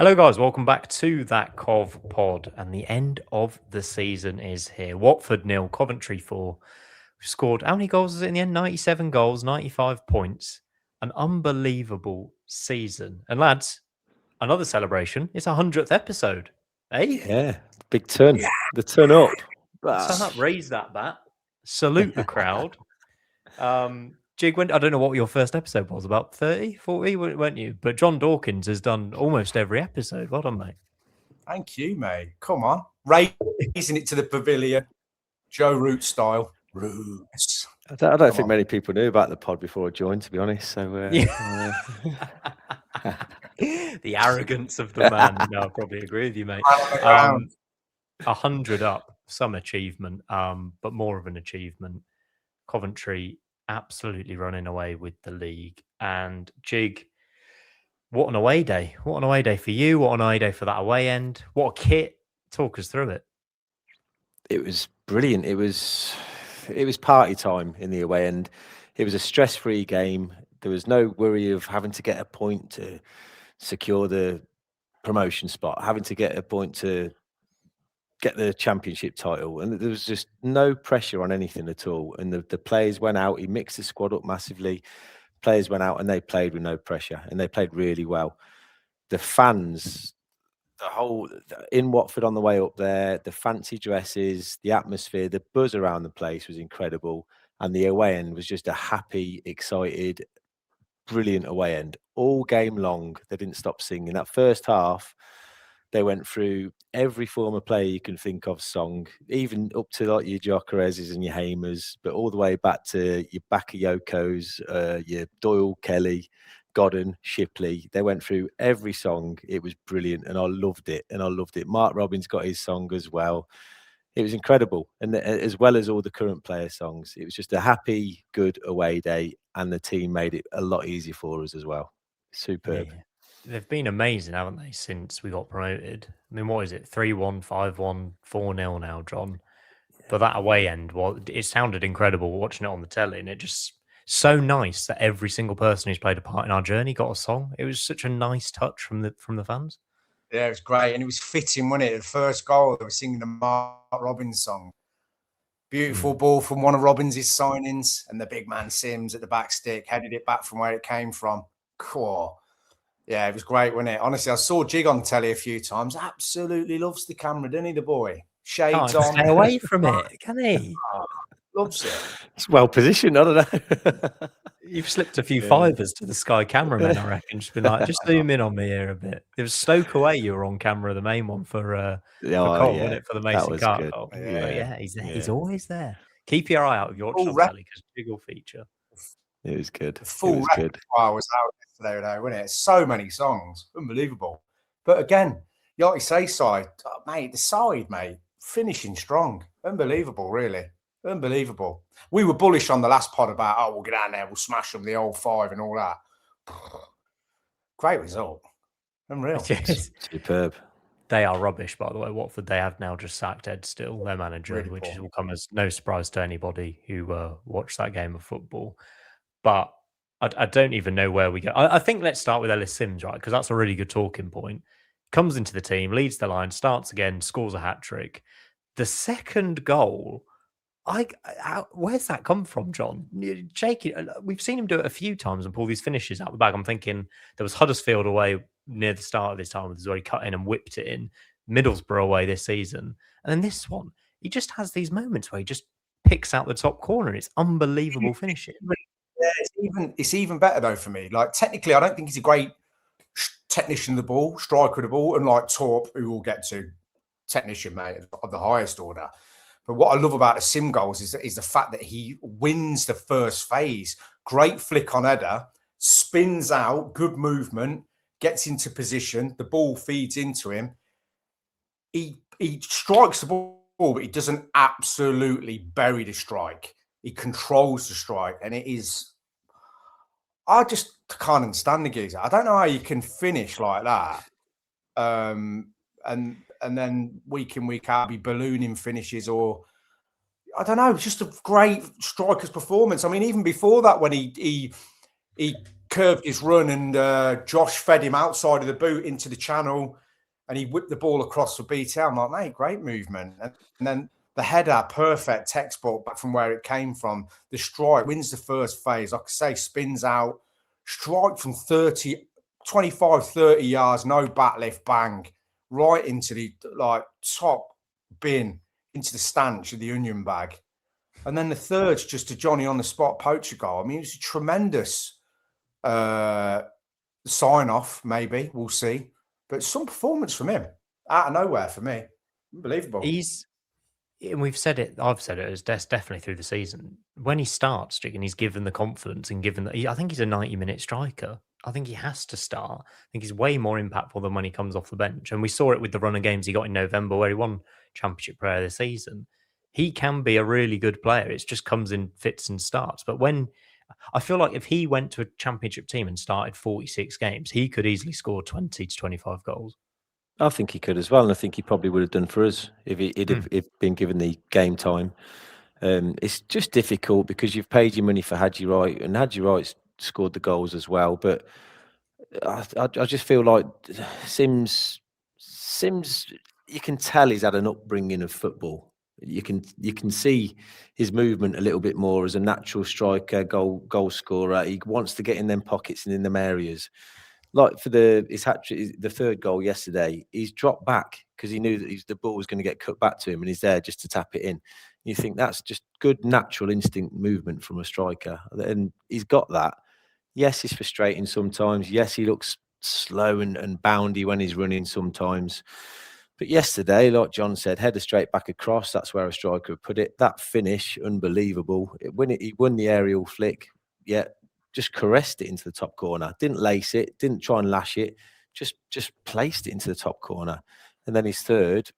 Hello, guys. Welcome back to that Cov pod. And the end of the season is here. Watford 0, Coventry 4. We scored how many goals is it in the end? 97 goals, 95 points. An unbelievable season. And lads, another celebration. It's 100th episode. Hey? Yeah, big turn. The turn up. Turn up, raise that bat. Salute the crowd. Jig, I don't know what your first episode was, about 30, 40, weren't you? But John Dawkins has done almost every episode. Well done, mate. Thank you, mate. Come on. Raising it to the pavilion, Joe Root style. Roots. I don't think many people knew about the pod before I joined, to be honest. So, the arrogance of the man. No, I probably agree with you, mate. 100 up, some achievement, but more of an achievement. Coventry absolutely running away with the league. And Jig, what an away day. What an away day for you. What an away day for that away end. What a kit. Talk us through it. It was brilliant. It was party time in the away end. It was a stress-free game. There was no worry of having to get a point to secure the promotion spot, having to get a point to get the championship title, and there was just no pressure on anything at all. And the players went out. He mixed the squad up massively. Players went out and they played with no pressure, and they played really well. The fans, in Watford on the way up there, the fancy dresses, the atmosphere, the buzz around the place was incredible. And the away end was just a happy, excited, brilliant away end. All game long, they didn't stop singing. That first half, they went through every form of play you can think of song, even up to like your Jokereses and your Hamers, but all the way back to your Bakayokos, your Doyle, Kelly, Godden, Shipley. They went through every song. It was brilliant, and I loved it. Mark Robbins got his song as well. It was incredible, and as well as all the current player songs. It was just a happy, good away day, and the team made it a lot easier for us as well. Superb. Yeah. They've been amazing, haven't they, since we got promoted? I mean, what is it? 3-1, 5-1, 4-0 now, John. But that away end, it sounded incredible watching it on the telly, and it just so nice that every single person who's played a part in our journey got a song. It was such a nice touch from the fans. Yeah, it was great, and it was fitting, wasn't it? The first goal, they were singing the Mark Robbins song. Beautiful ball from one of Robbins' signings, and the big man Sims at the back stick headed it back from where it came from. Cool. Yeah, it was great, wasn't it? Honestly, I saw Jig on telly a few times. Absolutely loves the camera, doesn't he, the boy? Shades on. Stay away from it, can he? Loves it. It's well positioned, I don't know. You've slipped a few fivers to the Sky cameraman, I reckon. Just been like, just zoom in on me here a bit. It was Stoke away. You were on camera, the main one for Cole, wasn't it? For the Mason Carter goal. Yeah, he's always there. Keep your eye out if you're watching on telly, because Jig will feature. It was good. The full repertoire was out yesterday, though, wasn't it? So many songs, unbelievable. But again, like you say, the side, mate, finishing strong, unbelievable, really, unbelievable. We were bullish on the last pod about, we'll get out there, we'll smash them, the old 5 and all that. Great result, unreal, superb. They are rubbish, by the way. Watford, they have now just sacked Ed Still, their manager, Really which poor. will come as no surprise to anybody who watched that game of football. But I don't even know where we go. I think let's start with Ellis Sims, right? Because that's a really good talking point. Comes into the team, leads the line, starts again, scores a hat-trick. The second goal, where's that come from, John? Jake, we've seen him do it a few times and pull these finishes out the bag. I'm thinking there was Huddersfield away near the start of this time, where he cut in and whipped it in. Middlesbrough away this season. And then this one, he just has these moments where he just picks out the top corner. It's unbelievable finishing. Yeah, it's even better though for me. Like, technically, I don't think he's a great technician of the ball, striker of the ball, and like Torp, who we'll get to, technician, mate, of the highest order. But what I love about the Sim goals is the fact that he wins the first phase. Great flick on header, spins out, good movement, gets into position, the ball feeds into him. He strikes the ball, but he doesn't absolutely bury the strike. He controls the strike, and it is. I just can't understand the geezer. I don't know how you can finish like that, and then week in, week out be ballooning finishes, or I don't know. It's just a great striker's performance. I mean, even before that, when he curved his run and Josh fed him outside of the boot into the channel and he whipped the ball across for BT. I'm like, mate, great movement. And then the header, perfect textbook back from where it came from. The strike, wins the first phase. Like I say, spins out, strike from 25, 30 yards, no back lift, bang, right into the top bin, into the stanch of the onion bag. And then the third's just a Johnny on the spot poacher goal. I mean, it's a tremendous sign off, maybe. We'll see. But some performance from him out of nowhere for me. Unbelievable. And we've said it, I've said it as definitely through the season. When he starts, and he's given the confidence and given that, I think he's a 90-minute striker. I think he has to start. I think he's way more impactful than when he comes off the bench. And we saw it with the run of games he got in November where he won Championship Player of the Season. He can be a really good player. It just comes in fits and starts. But I feel like if he went to a Championship team and started 46 games, he could easily score 20 to 25 goals. I think he could as well, and I think he probably would have done for us if he'd been given the game time. It's just difficult because you've paid your money for Hadji Wright, and Hadji Wright's scored the goals as well. But I just feel like Sims, you can tell he's had an upbringing of football. You can see his movement a little bit more as a natural striker, goal scorer. He wants to get in them pockets and in them areas. Like for the third goal yesterday, he's dropped back because he knew that the ball was going to get cut back to him, and he's there just to tap it in. You think that's just good natural instinct movement from a striker, and he's got that. Yes, it's frustrating sometimes. Yes, he looks slow and boundy when he's running sometimes. But yesterday, like John said, header straight back across. That's where a striker would put it. That finish, unbelievable. He won the aerial flick. Yeah. Just caressed it into the top corner. Didn't lace it, didn't try and lash it, just placed it into the top corner. And then his third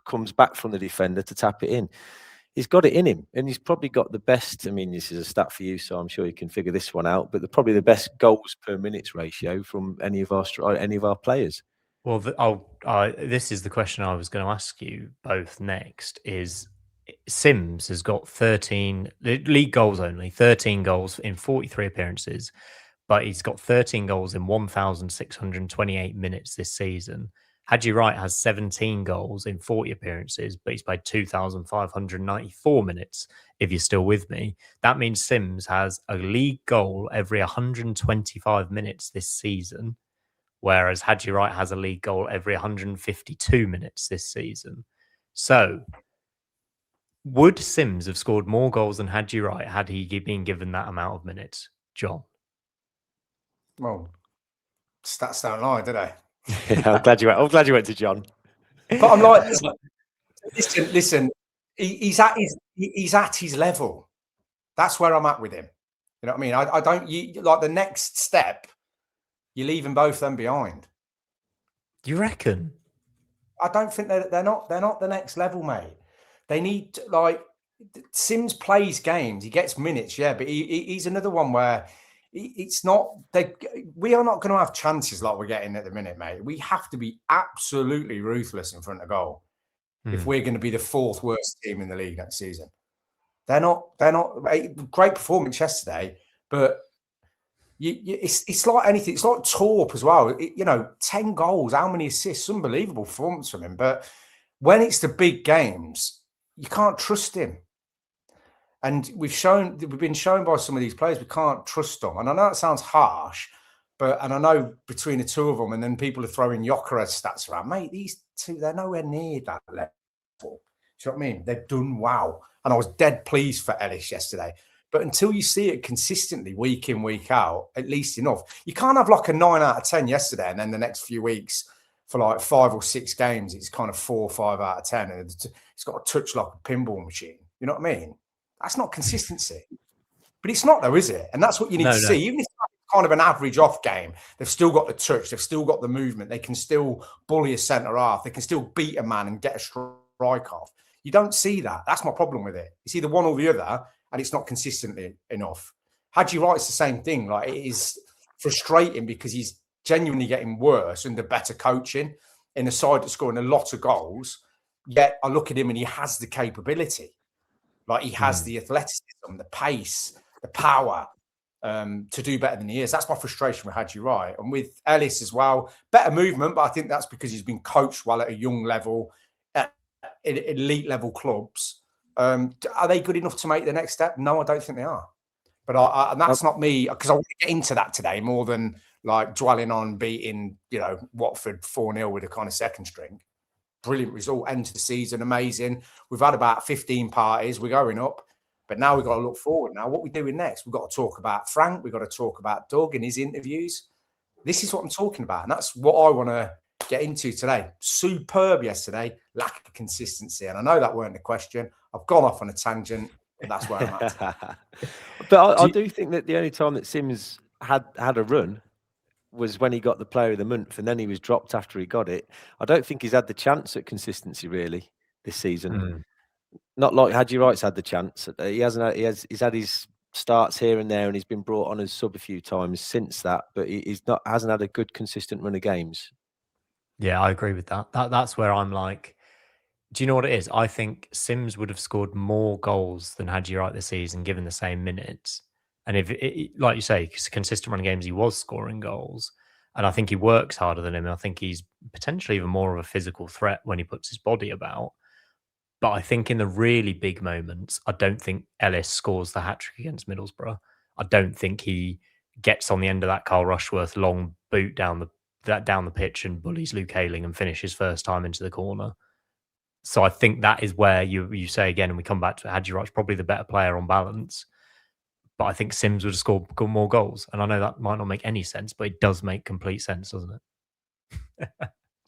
comes back from the defender to tap it in. He's got it in him, and he's probably got the best. I mean, this is a stat for you, so I'm sure you can figure this one out. But probably the best goals per minutes ratio from any of our players. Well, this is the question I was going to ask you both next. Is Sims has got 13 league goals only, 13 goals in 43 appearances, but he's got 13 goals in 1,628 minutes this season. Hadji Wright has 17 goals in 40 appearances, but he's played 2,594 minutes, if you're still with me. That means Sims has a league goal every 125 minutes this season, whereas Hadji Wright has a league goal every 152 minutes this season. So would Sims have scored more goals than Hadji Wright had he been given that amount of minutes, John? Well, stats don't lie, do they? I'm glad you went to John. But I'm like, listen. He's at his level. That's where I'm at with him. You know what I mean? I don't like the next step. You're leaving both them behind. You reckon? I don't think they're not the next level, mate. They need, like, Sims plays games. He gets minutes, yeah, but he's another one where it's not. We are not going to have chances like we're getting at the minute, mate. We have to be absolutely ruthless in front of goal if we're going to be the fourth worst team in the league next season. They're not. Great performance yesterday, but it's like anything. It's like Torp as well. 10 goals, how many assists? Unbelievable performance from him. But when it's the big games, you can't trust him. And we've been shown by some of these players we can't trust them. And I know it sounds harsh, and I know between the two of them, and then people are throwing Gyökeres stats around, mate, these two, they're nowhere near that level. Do you know what I mean? They've done wow. And I was dead pleased for Ellis yesterday. But until you see it consistently, week in, week out, at least enough. You can't have like a 9 out of 10 yesterday, and then the next few weeks for like 5 or 6 games, it's kind of 4 or 5 out of 10. And it's got a touch like a pinball machine. You know what I mean? That's not consistency. But it's not, though, is it? And that's what you need to see. Even if it's kind of an average off game, they've still got the touch. They've still got the movement. They can still bully a centre half. They can still beat a man and get a strike off. You don't see that. That's my problem with it. It's either one or the other, and it's not consistently enough. Hadji Wright's the same thing. Like, it is frustrating because he's genuinely getting worse under better coaching in a side that's scoring a lot of goals. Yet I look at him and he has the capability. Like, he has the athleticism, the pace, the power. to do better than he is. That's my frustration with Hadji Wright. And with Ellis as well, better movement, but I think that's because he's been coached well at a young level, at elite level clubs. Are they good enough to make the next step? No, I don't think they are. But and that's not me, because I want to get into that today more than like dwelling on beating, Watford 4-0 with a kind of second string. Brilliant result, end to the season, amazing. We've had about 15 parties, we're going up. But now we've got to look forward. Now, what we're doing next, we've got to talk about Frank. We've got to talk about Doug and his interviews. This is what I'm talking about. And that's what I want to get into today. Superb yesterday, lack of consistency. And I know that weren't the question. I've gone off on a tangent, but that's where I'm at. But I do think that the only time that Sims had a run was when he got the player of the month, and then he was dropped after he got it. I don't think he's had the chance at consistency really this season. Not like Hadji Wright's had the chance. He hasn't. He's had his starts here and there, and he's been brought on as sub a few times since that. But hasn't had a good consistent run of games. Yeah, I agree with that. That's where I'm like, do you know what it is? I think Sims would have scored more goals than Hadji Wright this season, given the same minutes. And if, like you say, consistent running games, he was scoring goals. And I think he works harder than him. I think he's potentially even more of a physical threat when he puts his body about. But I think in the really big moments, I don't think Ellis scores the hat-trick against Middlesbrough. I don't think he gets on the end of that Carl Rushworth long boot down the pitch and bullies Luke Ayling and finishes first time into the corner. So I think that is where you say again, and we come back to Hadji Wright's probably the better player on balance. But I think Sims would have scored more goals. And I know that might not make any sense, but it does make complete sense, doesn't it?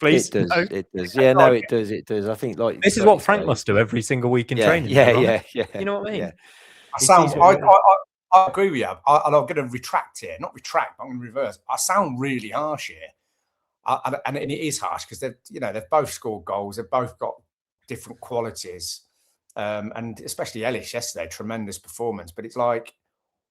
Please. It does. No. It does. Yeah, no, it does. It does. I think this is what Frank must do every single week in training. Yeah. You know what I mean? Yeah. I agree with you. And I'm going to retract here. Not retract, but I'm going to reverse. I sound really harsh here. And it is harsh because they've both scored goals. They've both got different qualities. And especially Ellis yesterday, tremendous performance. But it's like,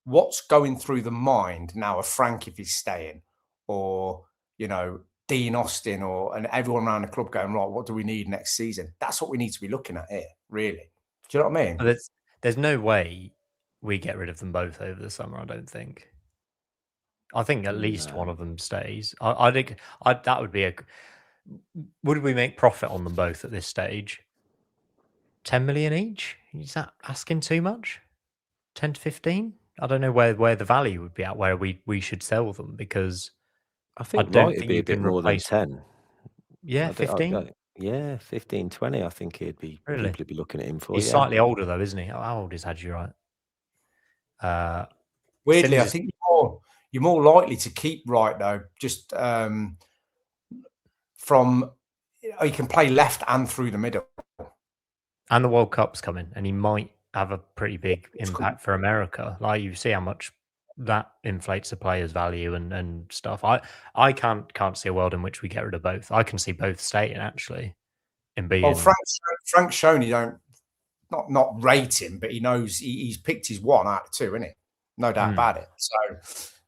what's going through the mind now of Frank if he's staying, or Dean Austin, and everyone around the club going, right, what do we need next season? That's what we need to be looking at here, really. Do you know what I mean? There's no way we get rid of them both over the summer, I don't think. I think at least one of them stays. I think that would be would we make profit on them both at this stage? 10 million each? Is that asking too much? 10 to 15? I don't know where the value would be at, where we should sell them, because I think Wright would be a bit more than 10. Yeah, 15? Yeah, 15, 20, I think he'd be Really? people be looking at him for. He's slightly older though, isn't he? How old is Hadji Wright? Weirdly, I think you're more likely to keep Wright though, just from he can play left and through the middle. And the World Cup's coming, and he might have a pretty big impact for America. Like, you see how much that inflates a player's value and stuff. I can't see a world in which we get rid of both. I can see both staying actually. Well, Frank's shown he don't not rate him, but he knows he's picked his one out of two, isn't he? No doubt about it.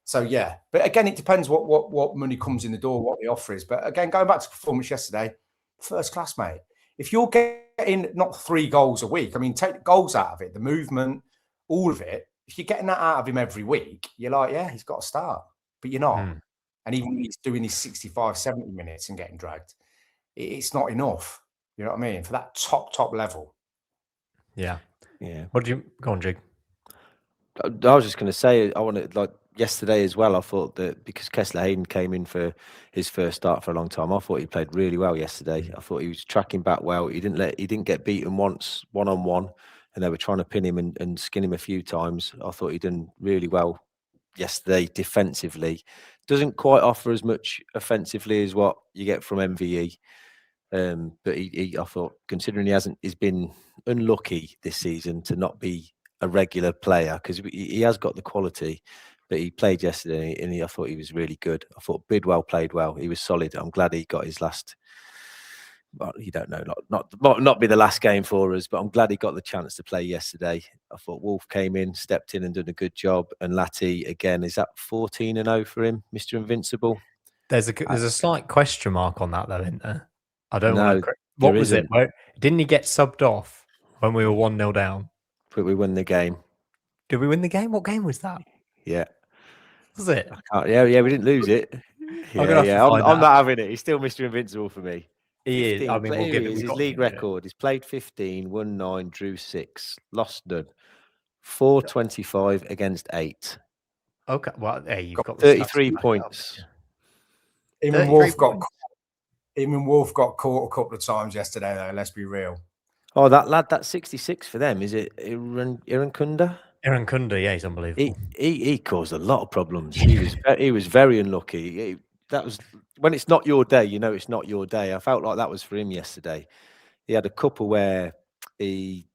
So yeah. But again, it depends what money comes in the door, what the offer is. But again, going back to performance yesterday, first class, mate. If you're getting not 3 goals a week, I mean, take the goals out of it, the movement, all of it. If you're getting that out of him every week, you're like, yeah, he's got to start. But you're not. And even when he's doing his 65, 70 minutes and getting dragged, it's not enough. You know what I mean? For that top level. Yeah. What do you go on, Jig? I was just going to say, I wanted, like yesterday as well, I thought that because Kessler Hayden came in for his first start for a long time, I thought he played really well yesterday. I thought he was tracking back well. He didn't get beaten once one-on-one, and they were trying to pin him and skin him a few times. I thought he done really well yesterday defensively. Doesn't quite offer as much offensively as what you get from MVE. But I thought, considering he's been unlucky this season to not be a regular player, because he has got the quality, but he played yesterday and I thought he was really good. I thought Bidwell played well. He was solid. I'm glad he got his last. Well, you don't know, not be the last game for us, but I'm glad he got the chance to play yesterday. I thought Wolf came in, stepped in and done a good job. And Latty, again, is that 14-0 for him, Mr. Invincible? There's a slight question mark on that though, isn't there? I don't know. What was it? Didn't he get subbed off when we were 1-0 down? But we won the game. Did we win the game? What game was that? Yeah. Was it? Yeah, we didn't lose it. I'm gonna have to I'm find not out. having it. He's still Mr. Invincible for me. He is. I mean, we'll Here give he it. is. We've His got league to give it. record. He's played 15, won 9, drew 6, lost none. 425 against 8. Okay. Well, hey, you've got the 33 stats to back it up, points. haven't you? Even 33 Wolf got caught a couple of times yesterday, though. Let's be real. Oh, that lad, that's 66 for them. Is it Irankunda? Aaron Kunda, yeah, he's unbelievable. He caused a lot of problems. He was very unlucky. That was when it's not your day. You know, it's not your day. I felt like that was for him yesterday. He had a couple where he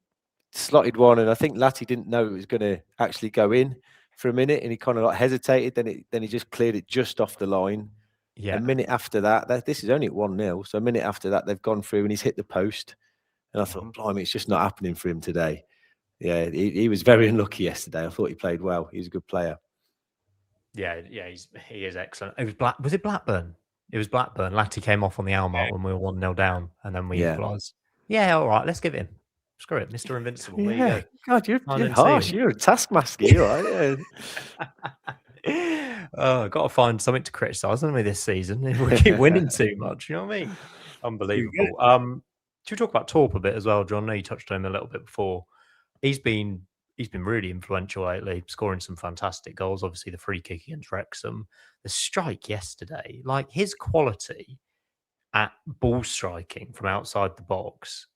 slotted one, and I think Latty didn't know it was going to actually go in for a minute, and he kind of like hesitated. Then he just cleared it just off the line. Yeah. A minute after that, this is only at 1-0. So a minute after that, they've gone through and he's hit the post. And I thought, blimey, it's just not happening for him today. Yeah, he was very unlucky yesterday. I thought he played well. He's a good player. Yeah, he is excellent. It was Was it Blackburn? It was Blackburn. Latty came off on the hour mark when we were 1-0 down, and then we equalised. Yeah, all right, let's give it him. Screw it, Mr. Invincible. There you go. God, you're harsh. You're a taskmaster. You are. Oh, got to find something to criticise on me this season. We keep winning too much. You know what I mean? Unbelievable. Should we talk about Torp a bit as well, John? I know you touched on him a little bit before. He's been really influential lately, scoring some fantastic goals. Obviously, the free kick against Wrexham, the strike yesterday, like his quality at ball striking from outside the box,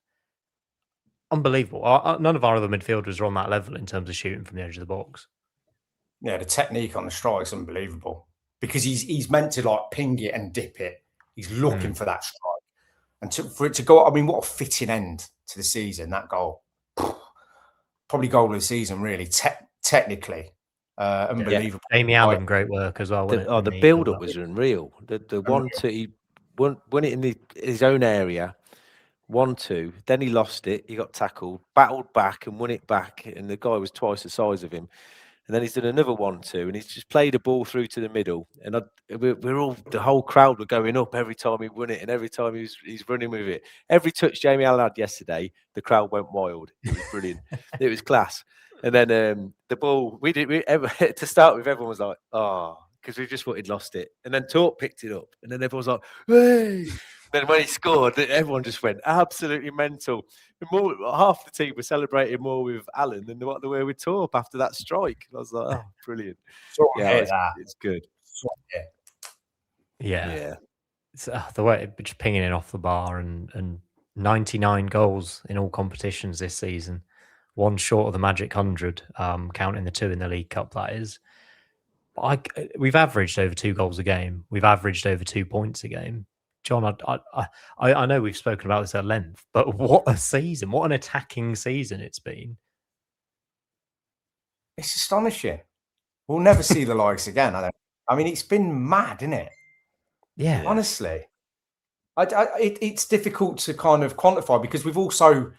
unbelievable. None of our other midfielders are on that level in terms of shooting from the edge of the box. Yeah, the technique on the strike's unbelievable because he's meant to like ping it and dip it. He's looking for that strike. And for it to go, I mean, what a fitting end to the season, that goal. Probably goal of the season, really, technically. Unbelievable. Yeah. Jamie Allen, great work as well. The build-up was unreal. The 1-2, he won it in his own area, 1-2. Then he lost it. He got tackled, battled back and won it back. And the guy was twice the size of him. And then he's done another 1-2, and he's just played a ball through to the middle. And the whole crowd were going up every time he won it, and every time he's running with it. Every touch Jamie Allen had yesterday, the crowd went wild. It was brilliant. It was class. And then the ball, to start with, everyone was like, oh, because we just thought he'd lost it. And then Torp picked it up, and then everyone was like, hey. Then when he scored, everyone just went absolutely mental. Half the team were celebrating more with Allen than what they were with Torp after that strike. I was like, oh, brilliant. It's good. Yeah. It's, the way just pinging it off the bar and 99 goals in all competitions this season. One short of the magic 100, counting the 2 in the League Cup, that is. We've averaged over 2 goals a game. We've averaged over 2 points a game. John, I know we've spoken about this at length, but what a season. What an attacking season it's been. It's astonishing. We'll never see the likes again. I mean, it's been mad, isn't it? Yeah. Honestly. It's difficult to kind of quantify because we've also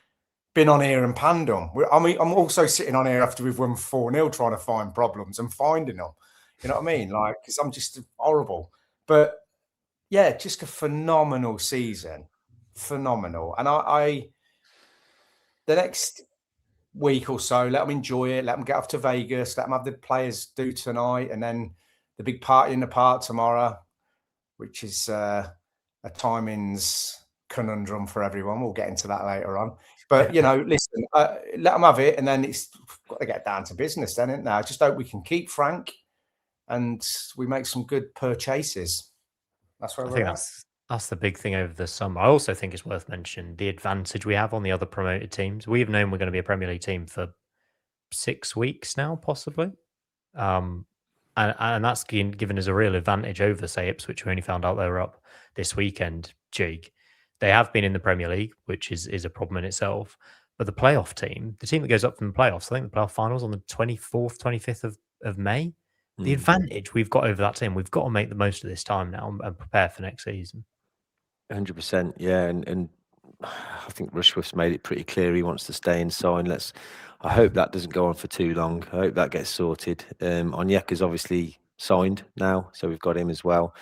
been on here and panned them. I'm also sitting on here after we've won 4-0 trying to find problems and finding them. You know what I mean? Like, because I'm just horrible. But yeah, just a phenomenal season. Phenomenal. And the next week or so, let them enjoy it. Let them get off to Vegas. Let them have the players do tonight. And then the big party in the park tomorrow, which is a timings conundrum for everyone. We'll get into that later on. But, listen, let them have it. And then it's got to get down to business then, isn't it? I just hope we can keep Frank and we make some good purchases. That's where we're at. That's the big thing over the summer. I also think it's worth mentioning the advantage we have on the other promoted teams. We've known we're going to be a Premier League team for 6 weeks now, possibly. And that's given us a real advantage over, say, Ipswich, who only found out they were up this weekend, Jig. They have been in the Premier League, which is a problem in itself. But the playoff team, the team that goes up from the playoffs, I think the playoff finals on the 24th, 25th of May. The advantage we've got over that team, we've got to make the most of this time now and prepare for next season. 100%, yeah. And I think Rushworth's made it pretty clear he wants to stay and sign. I hope that doesn't go on for too long. I hope that gets sorted. Onyeka's obviously signed now, so we've got him as well.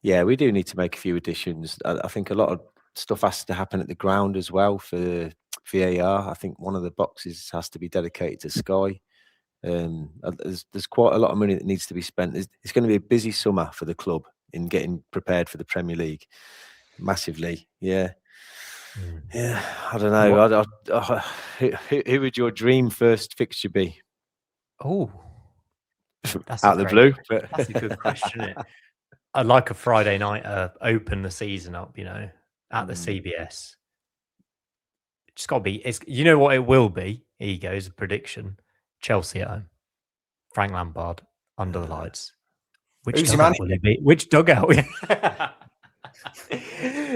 Yeah, we do need to make a few additions. I think a lot of stuff has to happen at the ground as well for VAR. I think one of the boxes has to be dedicated to Sky. There's quite a lot of money that needs to be spent. It's going to be a busy summer for the club in getting prepared for the Premier League, massively. Yeah, yeah. I don't know. Who would your dream first fixture be? Oh, that's Out of the blue. That's a good question. Isn't it? I'd like a Friday night open the season up, at the CBS. It's got to be. You know what it will be. Here you go. Is a prediction. Chelsea at home. Frank Lampard under the lights. Which dugout will it be? Which dugout?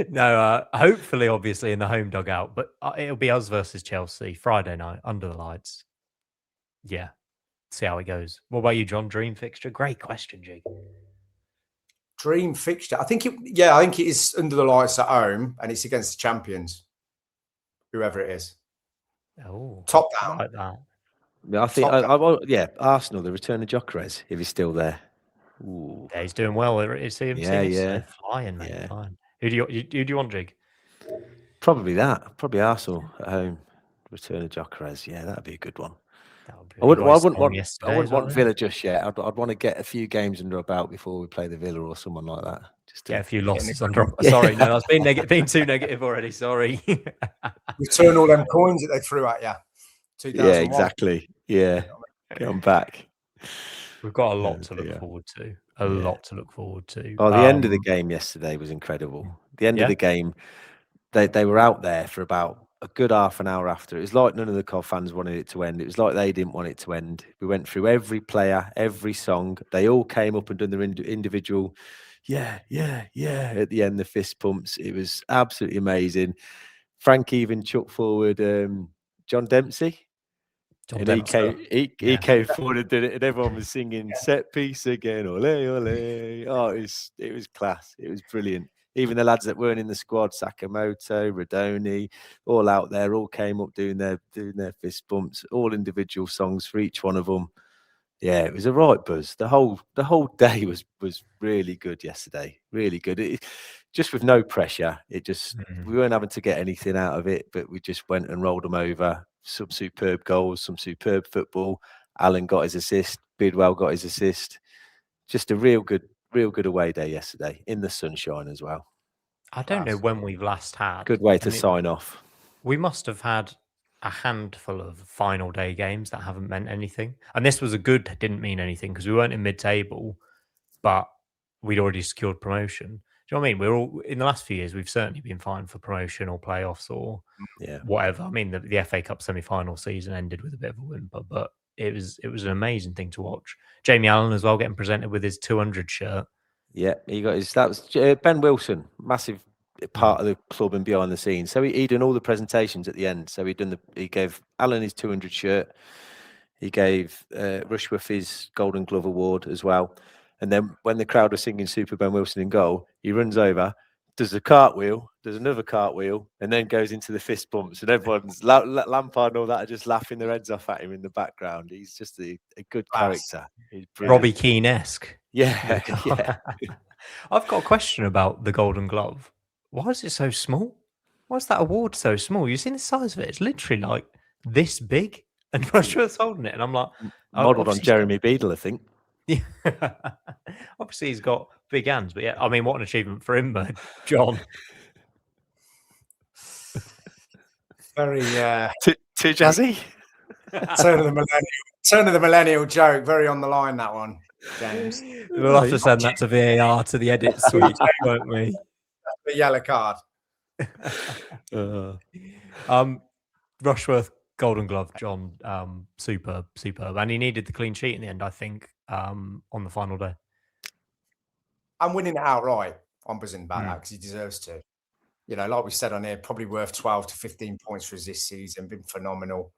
No, hopefully, obviously in the home dugout, but it'll be us versus Chelsea Friday night under the lights. Yeah, see how it goes. What about you, John? Dream fixture? Great question, Jake. Dream fixture. I think it is under the lights at home, and it's against the champions, whoever it is. Oh, top down. Like that. I think, Arsenal, the return of Gyökeres, if he's still there. Ooh. Yeah, he's doing well. It seems. Yeah. Flying, mate. Yeah. Flying. Who do you want, Jig? Probably that. Probably Arsenal at home. Return of Gyökeres. Yeah, that'd be a good one. I wouldn't want Villa just yet. I'd want to get a few games under our belt before we play the Villa or someone like that. Just to get a few losses under. Sorry, no, that's been too negative already. Sorry. Return all them coins that they threw at you. Yeah, exactly. Yeah, get them back. We've got a lot to look forward to. A lot to look forward to. Oh, the end of the game yesterday was incredible. The end of the game, they were out there for about a good half an hour after. It was like none of the Cov fans wanted it to end. It was like they didn't want it to end. We went through every player, every song. They all came up and done their individual, yeah, at the end, the fist pumps. It was absolutely amazing. Frank even chucked forward John Dempsey. He came forward and did it, and everyone was singing "Set Piece" again. Ole, ole! Oh, it was class. It was brilliant. Even the lads that weren't in the squad, Sakamoto, Radoni, all out there, all came up doing their fist bumps, all individual songs for each one of them. Yeah, it was a right buzz. The whole day was really good yesterday. Really good. Just with no pressure. It just we weren't having to get anything out of it, but we just went and rolled them over. Some superb goals, some superb football. Alan got his assist. Bidwell got his assist. Just a real good away day yesterday in the sunshine as well. I don't know when we've last had. Good way to sign off. We must have had a handful of final day games that haven't meant anything. And this was didn't mean anything because we weren't in mid-table, but we'd already secured promotion. Do you know what I mean? We're all in the last few years, we've certainly been fine for promotion or playoffs or whatever. I mean, the FA Cup semi-final season ended with a bit of a whimper, but it was an amazing thing to watch. Jamie Allen as well getting presented with his 200 shirt. Yeah, he got his. That was Ben Wilson, massive part of the club and behind the scenes. So he done all the presentations at the end. So he gave Alan his 200 shirt. He gave Rushworth his Golden Glove award as well. And then when the crowd was singing Super Ben Wilson in goal, he runs over, does a cartwheel, does another cartwheel, and then goes into the fist bumps. And everyone's Lampard and all that are just laughing their heads off at him in the background. He's just a good character. He's Robbie Keane-esque. Yeah. I've got a question about the Golden Glove. Why is it so small? Why is that award so small? You've seen the size of it. It's literally like this big. And Rushworth's holding it. And I'm like... Modelled on Jeremy Beadle, I think. Yeah. Obviously, he's got big hands. But yeah, I mean, what an achievement for him, John. Very... Too jazzy? Turn of the millennial joke. Very on the line, that one, James. We'll have to send that to VAR to the edit suite, won't we? The yellow card. Rushworth, Golden Glove, John, superb. And he needed the clean sheet in the end, I think, on the final day. I'm winning it outright. I'm buzzing about that because he deserves to. Like we said on here, probably worth 12 to 15 points for us this season. Been phenomenal.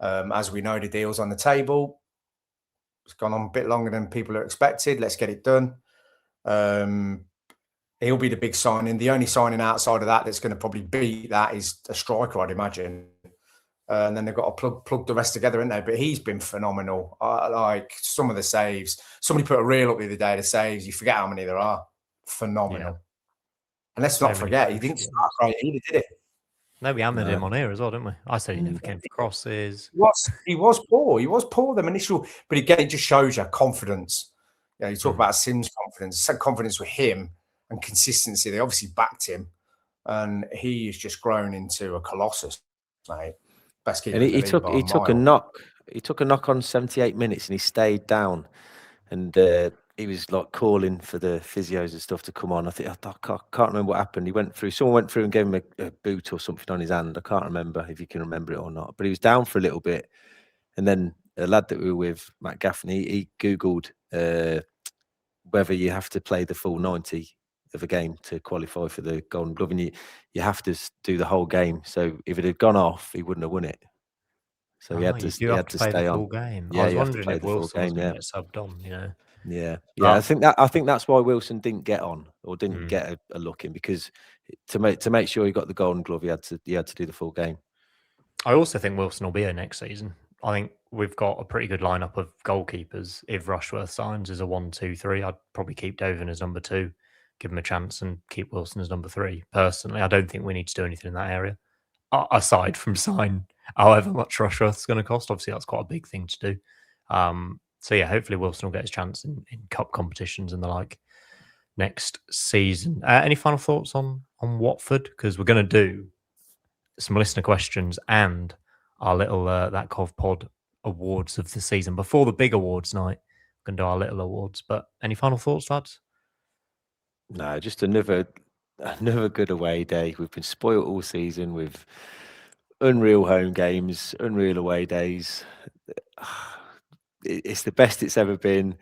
As we know, the deal's on the table. It's gone on a bit longer than people are expected. Let's get it done. He'll be the big signing. The only signing outside of that that's going to probably beat that is a striker, I'd imagine. And then they've got to plug the rest together, haven't they? But he's been phenomenal. Like some of the saves. Somebody put a reel up the other day, the saves. You forget how many there are. Phenomenal. Yeah. And let's not forget, he didn't start right either, did No, we hammered him No. on here as well, didn't we? I said he never came for crosses. He was poor. He was poor. Them initial, but again, it just shows you confidence. You know, you talk about Sims' confidence, confidence with him and consistency. They obviously backed him, and he has just grown into a colossus, mate. Best keeper. And in the he league took by he a took a mile. knock. He took a knock on 78 minutes, and he stayed down. And he was like calling for the physios and stuff to come on. I can't remember what happened. Someone went through and gave him a boot or something on his hand. I can't remember if you can remember it or not. But he was down for a little bit, and then a lad that we were with, Matt Gaffney, he googled whether you have to play the full 90 of a game to qualify for the Golden Glove, and you have to do the whole game. So if it had gone off, he wouldn't have won it. So he had to play stay the on. full game. Yeah, I was you have to wondering play if the full Wilson was game. going Yeah. to get subbed on. You know. Yeah. But- I think that's why Wilson didn't get on or didn't get a look in, because to make sure he got the Golden Glove, he had to do the full game. I also think Wilson will be here next season. I think we've got a pretty good lineup of goalkeepers. If Rushworth signs as a 1-2-3, I'd probably keep Doven as number 2, give him a chance, and keep Wilson as number 3. Personally, I don't think we need to do anything in that area, aside from sign however much Rushworth's going to cost. Obviously, that's quite a big thing to do. So yeah, hopefully Wilson will get his chance in cup competitions and the like next season. Any final thoughts on Watford? Because we're going to do some listener questions and our little That Cov Pod awards of the season before the big awards night. We're going to do our little awards. But any final thoughts, lads? No, just another good away day. We've been spoilt all season with unreal home games, unreal away days. It's the best it's ever been.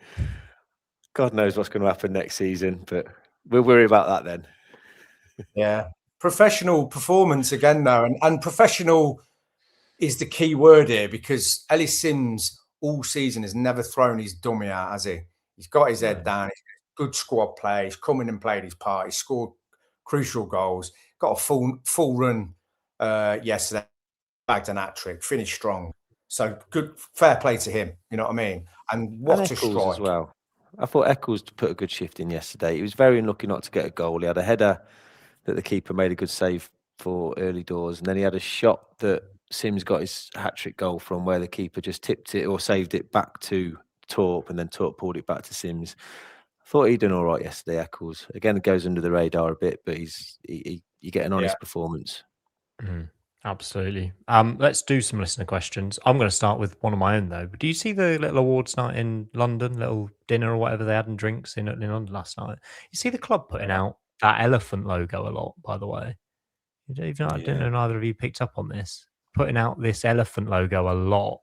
God knows what's going to happen next season, but we'll worry about that then. Yeah. Professional performance again, though. And professional is the key word here, because Ellis Sims all season has never thrown his dummy out, has he? He's got his head down. He's good squad play. He's come in and played his part. He scored crucial goals. Got a full run yesterday. Bagged an hat-trick. Finished strong. So good, fair play to him. You know what I mean? And what a strike as well. I thought Eccles put a good shift in yesterday. He was very unlucky not to get a goal. He had a header that the keeper made a good save for early doors, and then he had a shot that Sims got his hat-trick goal from, where the keeper just tipped it or saved it back to Torp, and then Torp pulled it back to Sims. I thought he'd done all right yesterday, Eccles. Again, it goes under the radar a bit, but you get an honest performance. Absolutely. Let's do some listener questions. I'm going to start with one of my own, though. Do you see the little awards night in London, little dinner or whatever they had and drinks in London last night? You see the club putting out that elephant logo a lot, by the way. I don't know neither of you picked up on this. Putting out this elephant logo a lot.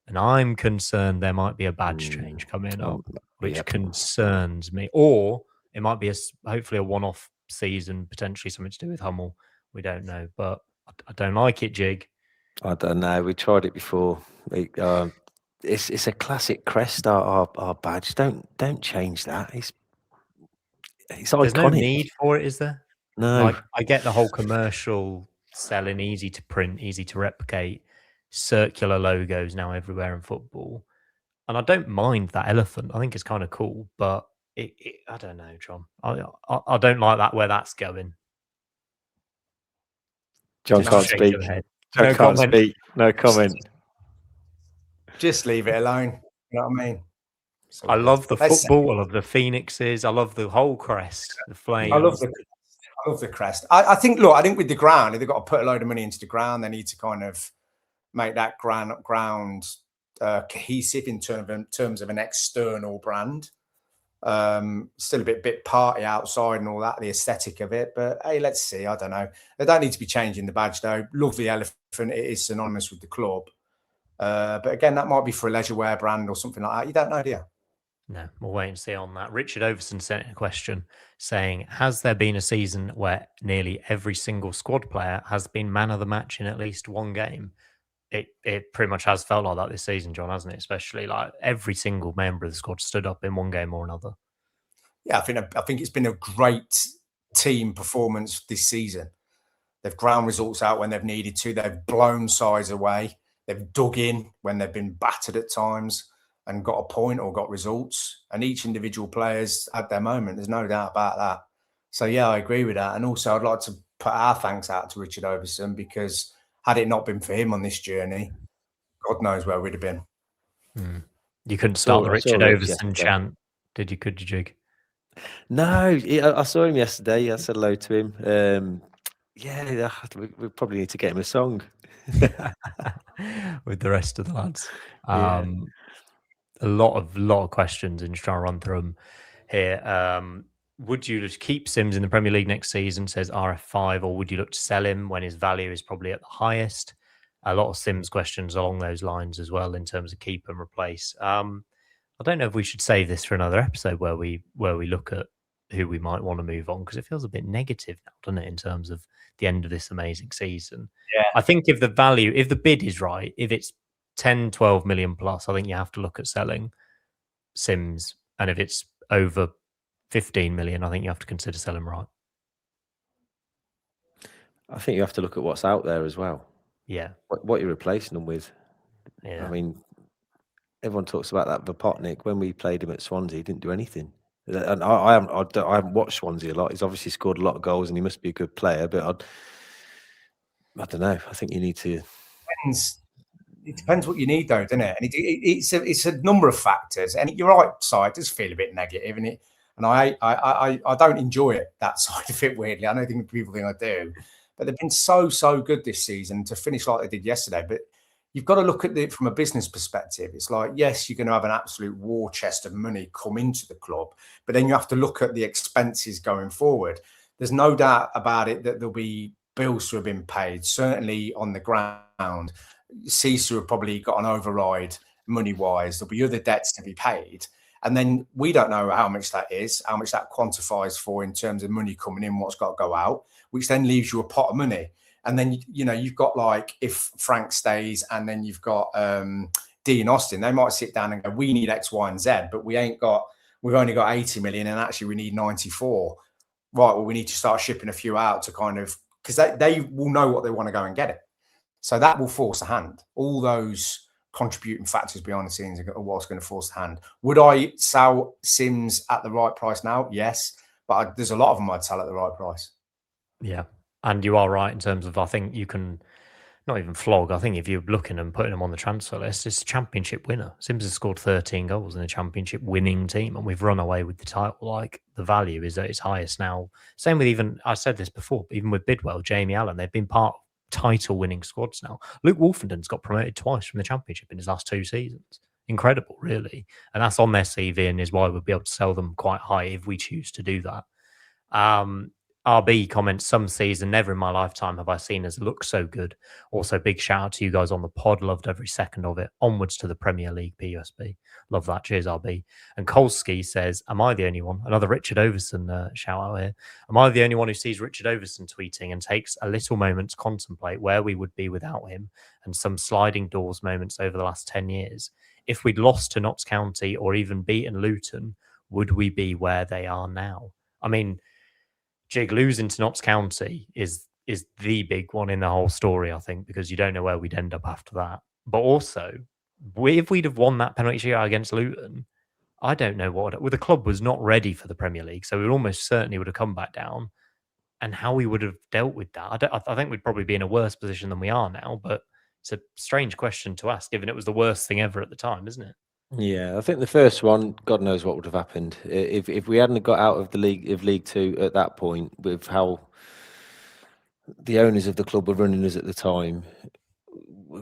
And I'm concerned there might be a badge change coming up, which concerns me. Or it might be hopefully a one-off season, potentially something to do with Hummel. We don't know, but I don't like it, Jig. I don't know. We tried it before. It's a classic crest. Our badge. Don't change that. It's iconic. There's no need for it, is there? No. Like, I get the whole commercial selling, easy to print, easy to replicate, circular logos now everywhere in football, and I don't mind that elephant. I think it's kind of cool, but I don't know, John. I don't like that where that's going. John can't speak. John can't speak. No comment. Just leave it alone. You know what I mean? I love the football. I love the phoenixes. I love the whole crest, the flame. I love the crest. I think with the ground, they've got to put a load of money into the ground. They need to kind of make that ground cohesive in terms of an external brand. Still a bit party outside and all that, the aesthetic of it. But hey, let's see. I don't know. They don't need to be changing the badge though. Love the elephant. It is synonymous with the club. But again, that might be for a leisure wear brand or something like that. You don't know, do you? No, we'll wait and see on that. Richard Overson sent in a question saying, has there been a season where nearly every single squad player has been man of the match in at least one game? It pretty much has felt like that this season, John, hasn't it? Especially like every single member of the squad stood up in one game or another. Yeah, I think it's been a great team performance this season. They've ground results out when they've needed to. They've blown sides away. They've dug in when they've been battered at times and got a point or got results. And each individual player's had their moment. There's no doubt about that. So, yeah, I agree with that. And also, I'd like to put our thanks out to Richard Overson, because had it not been for him on this journey, God knows where we'd have been. You couldn't start the I saw Richard Rich Overson yesterday. chant, did you? Could you, Jig? No, I saw him yesterday. I said hello to him. Yeah, we probably need to get him a song. With the rest of the lads. Yeah. A lot of questions, and just trying to run through them here. Would you just keep Sims in the Premier League next season, says RF5, or would you look to sell him when his value is probably at the highest? A lot of Sims questions along those lines as well, in terms of keep and replace. I don't know if we should save this for another episode where we look at who we might want to move on, because it feels a bit negative now, doesn't it, in terms of the end of this amazing season. Yeah. I think if the bid is right, if it's 10, 12 million plus, I think you have to look at selling Sims. And if it's over 15 million, I think you have to consider selling right. I think you have to look at what's out there as well. Yeah. What you're replacing them with. Yeah. I mean, everyone talks about that Vopotnik. When we played him at Swansea, he didn't do anything. And I haven't watched Swansea a lot. He's obviously scored a lot of goals, and he must be a good player. But I don't know. I think you need to. It depends what you need, though, doesn't it? And it's a number of factors. And you're right, side does feel a bit negative, and I don't enjoy it, that side of it. Weirdly, I don't think people think I do, but they've been so good this season to finish like they did yesterday. But you've got to look at it from a business perspective. It's like, yes, you're going to have an absolute war chest of money come into the club, but then you have to look at the expenses going forward. There's no doubt about it that there'll be bills to have been paid, certainly on the ground. Cecil have probably got an override money-wise. There'll be other debts to be paid. And then we don't know how much that is, how much that quantifies for in terms of money coming in, what's got to go out, which then leaves you a pot of money. And then, you've got, like, if Frank stays, and then you've got Dean Austin, they might sit down and go, we need X, Y, and Z, but we've only got 80 million, and actually we need 94. Right, well, we need to start shipping a few out to kind of, because they will know what they want to go and get it. So that will force a hand. All those contributing factors behind the scenes are what's going to force the hand. Would I sell Sims at the right price now? Yes. But there's a lot of them I'd sell at the right price. Yeah. And you are right in terms of, I think you can not even flog. I think if you're looking and putting them on the transfer list, it's a championship winner. Sims has scored 13 goals in a championship winning team, and we've run away with the title. Like, the value is at its highest now. Same with, even, I said this before, even with Bidwell, Jamie Allen, they've been part of title winning squads now. Luke Wolfenden's got promoted twice from the championship in his last 2 seasons. Incredible, really. And that's on their CV, and is why we'll be able to sell them quite high if we choose to do that. RB comments, some season, never in my lifetime have I seen us look so good. Also, big shout out to you guys on the pod. Loved every second of it. Onwards to the Premier League, PUSB. Love that. Cheers, RB. And Kolsky says, am I the only one? Another Richard Overson shout out here. Am I the only one who sees Richard Overson tweeting and takes a little moment to contemplate where we would be without him, and some sliding doors moments over the last 10 years? If we'd lost to Notts County or even beaten Luton, would we be where they are now? I mean, Jig, losing to Notts County is the big one in the whole story, I think, because you don't know where we'd end up after that. But also, if we'd have won that penalty shootout against Luton, I don't know what. Well, the club was not ready for the Premier League, so we almost certainly would have come back down. And how we would have dealt with that, I think we'd probably be in a worse position than we are now. But it's a strange question to ask, given it was the worst thing ever at the time, isn't it? Yeah, I think the first one, God knows what would have happened if we hadn't got out of the League Two at that point, with how the owners of the club were running us at the time.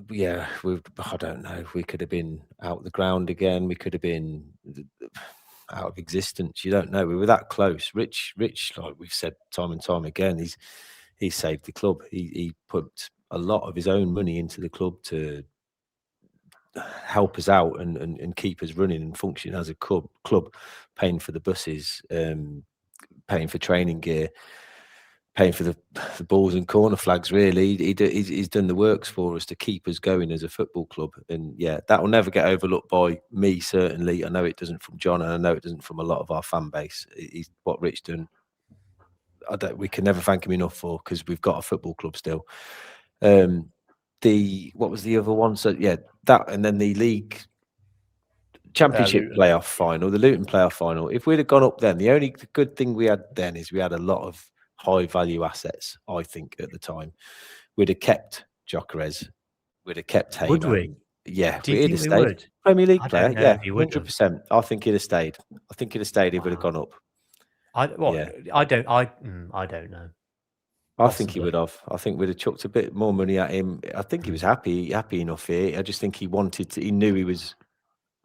Yeah, I don't know. We could have been out the ground again. We could have been out of existence. You don't know. We were that close. Rich, like we've said time and time again, he saved the club. He put a lot of his own money into the club to help us out and keep us running and functioning as a club, paying for the buses, paying for training gear, paying for the balls and corner flags. Really, he's done the works for us to keep us going as a football club. And yeah, that will never get overlooked by me, certainly. I know it doesn't from John, and I know it doesn't from a lot of our fan base. He's what Rich done. We can never thank him enough for, because we've got a football club still. What was the other one? So yeah, that, and then the league championship playoff final, the Luton playoff final. If we'd have gone up then, the only good thing we had then is we had a lot of high value assets, I think, at the time. We'd have kept Gyökeres, we'd have kept Would Hamer. we? Yeah, Do you he'd think have we stayed. would? Premier League I player, don't know yeah, if he would have. 100%. I think he'd have stayed. I think he'd have stayed. He would have gone up. I Yeah. don't know. I think he Possibly. would have. I think we'd have chucked a bit more money at him. I think he was happy enough here. I just think he wanted to. He knew he was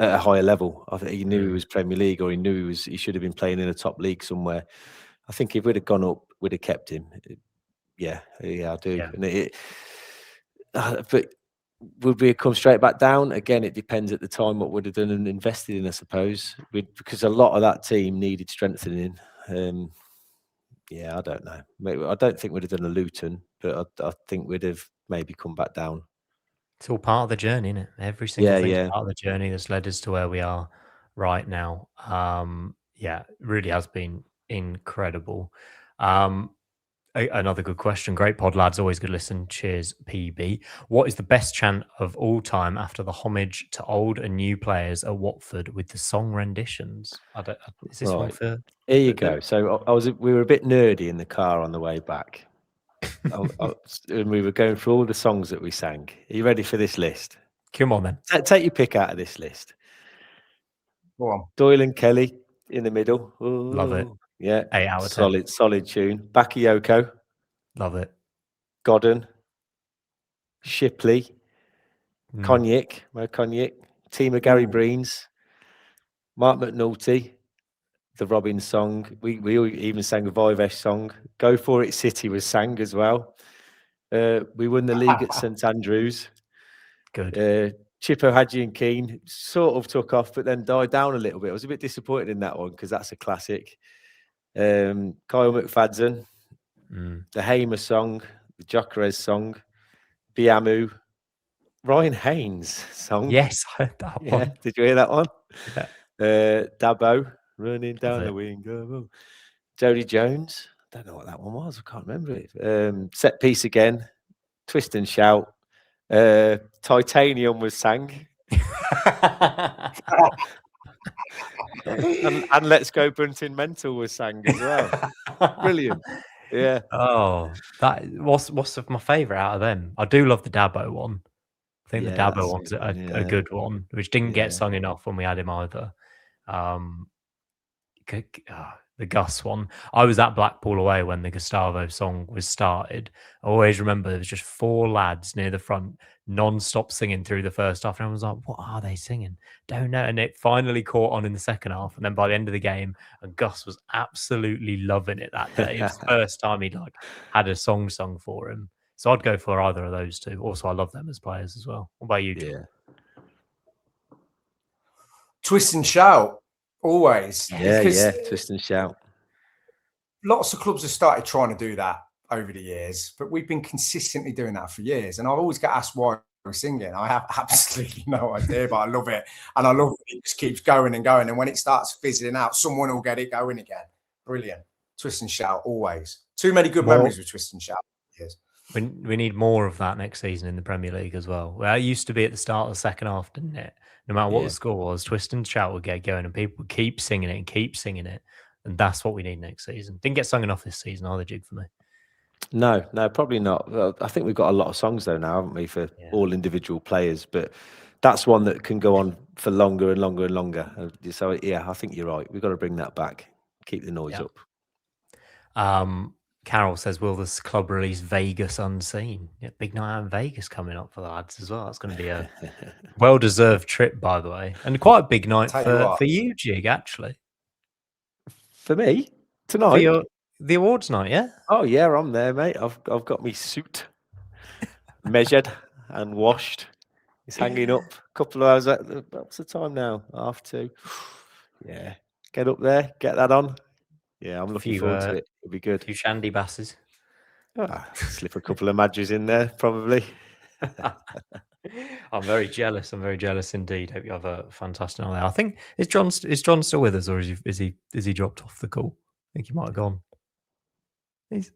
at a higher level. I think he knew he was Premier League, or he knew he should have been playing in a top league somewhere. I think if we'd have gone up, we'd have kept him. Yeah, I do. Yeah. And but would we have come straight back down? Again, it depends at the time what would have done and invested in, I suppose. Because a lot of that team needed strengthening. Yeah, I don't know. Maybe, I don't think we'd have done a Luton, but I think we'd have maybe come back down. It's all part of the journey, isn't it? Every single thing's part of the journey that's led us to where we are right now. Yeah, it really has been incredible. Another good question. Great pod, lads. Always good listen. Cheers, PB. What is the best chant of all time after the homage to old and new players at Watford with the song renditions? Is this one for? Here you go. So we were a bit nerdy in the car on the way back. And we were going through all the songs that we sang. Are you ready for this list? Come on, then. Take your pick out of this list. Go on. Doyle and Kelly in the middle. Ooh, Love it. Yeah. 8 out of 10. Solid tune. Bakayoko. Love it. Godden. Shipley. Cognac. Mo Cognac. Team of Gary Breens. Mark McNulty. The Robin song. We even sang a Vivesh song. Go For It City was sang as well. We won the league at St Andrews. Good. Chippo Hadji and Keane sort of took off, but then died down a little bit. I was a bit disappointed in that one because that's a classic. Kyle McFadden, the Hamer song, the Gyökeres song, Biamu, Ryan Haynes song. Yes, I heard that one. Did you hear that one? Yeah. Dabo, running down the wing. Jody Jones. Don't know what that one was. I can't remember it. Set piece again. Twist and shout. Titanium was sang. and Let's Go Bunting Mental was sang as well. Brilliant. Yeah. Oh, what's my favourite out of them? I do love the Dabo one. I think the Dabo one's a good one, which didn't get sung enough when we had him either. The Gus one. I was at Blackpool away when the Gustavo song was started. I always remember there was just 4 lads near the front, non-stop singing through the first half, and I was like, "What are they singing?" Don't know. And it finally caught on in the second half, and then by the end of the game, and Gus was absolutely loving it that day. It was the first time he'd had a song sung for him. So I'd go for either of those two. Also, I love them as players as well. What about you, John? Yeah. Twist and shout. Always. Yeah. Twist and shout. Lots of clubs have started trying to do that over the years, but we've been consistently doing that for years. And I've always got asked why we're singing. I have absolutely no idea, but I love it. And I love it. It just keeps going and going. And when it starts fizzling out, someone will get it going again. Brilliant. Twist and shout, always. Too many good memories with twist and shout. Yes. We need more of that next season in the Premier League as well. Well, it used to be at the start of the second half, didn't it? No matter what the score was, twist and shout would get going and people would keep singing it. And that's what we need next season. Didn't get sung enough this season either, Jig, for me. No, probably not. I think we've got a lot of songs though now, haven't we, for all individual players? But that's one that can go on for longer and longer and longer. So yeah, I think you're right. We've got to bring that back. Keep the noise up. Carol says, will this club release Vegas Unseen? Yeah, big night out in Vegas coming up for the lads as well. That's going to be a well-deserved trip, by the way. And quite a big night for you, Jig, actually. For me? Tonight? For the awards night, yeah? Oh, yeah, I'm there, mate. I've got my suit measured and washed. It's hanging up a couple of hours. What's the time now? 2:30. Yeah. Get up there, get that on. Yeah, I'm looking forward to it. It'll be good. A few shandy basses. Slip a couple of Madges in there, probably. I'm very jealous. I'm very jealous indeed. Hope you have a fantastic night. I think is John still with us, or is he dropped off the call? I think he might have gone. He's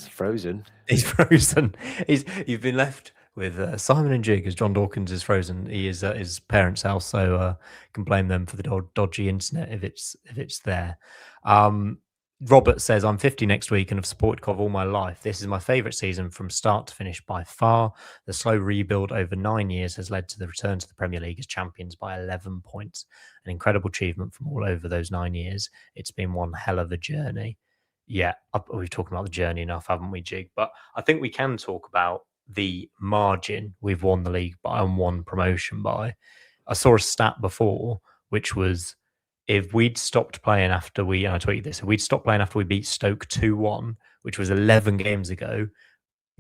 frozen. He's frozen. You've been left with Simon and Jig as John Dawkins is frozen. He is at his parents' house, so can blame them for the dodgy internet if it's there. Robert says, I'm 50 next week and have supported Cov all my life. This is my favourite season from start to finish by far. The slow rebuild over 9 years has led to the return to the Premier League as champions by 11 points. An incredible achievement from all over those 9 years. It's been one hell of a journey. Yeah, we've talked about the journey enough, haven't we, Jig? But I think we can talk about the margin we've won the league by and won promotion by. I saw a stat before, which was if we'd stopped playing after and I tweeted this, if we'd stopped playing after we beat Stoke 2-1, which was 11 games ago,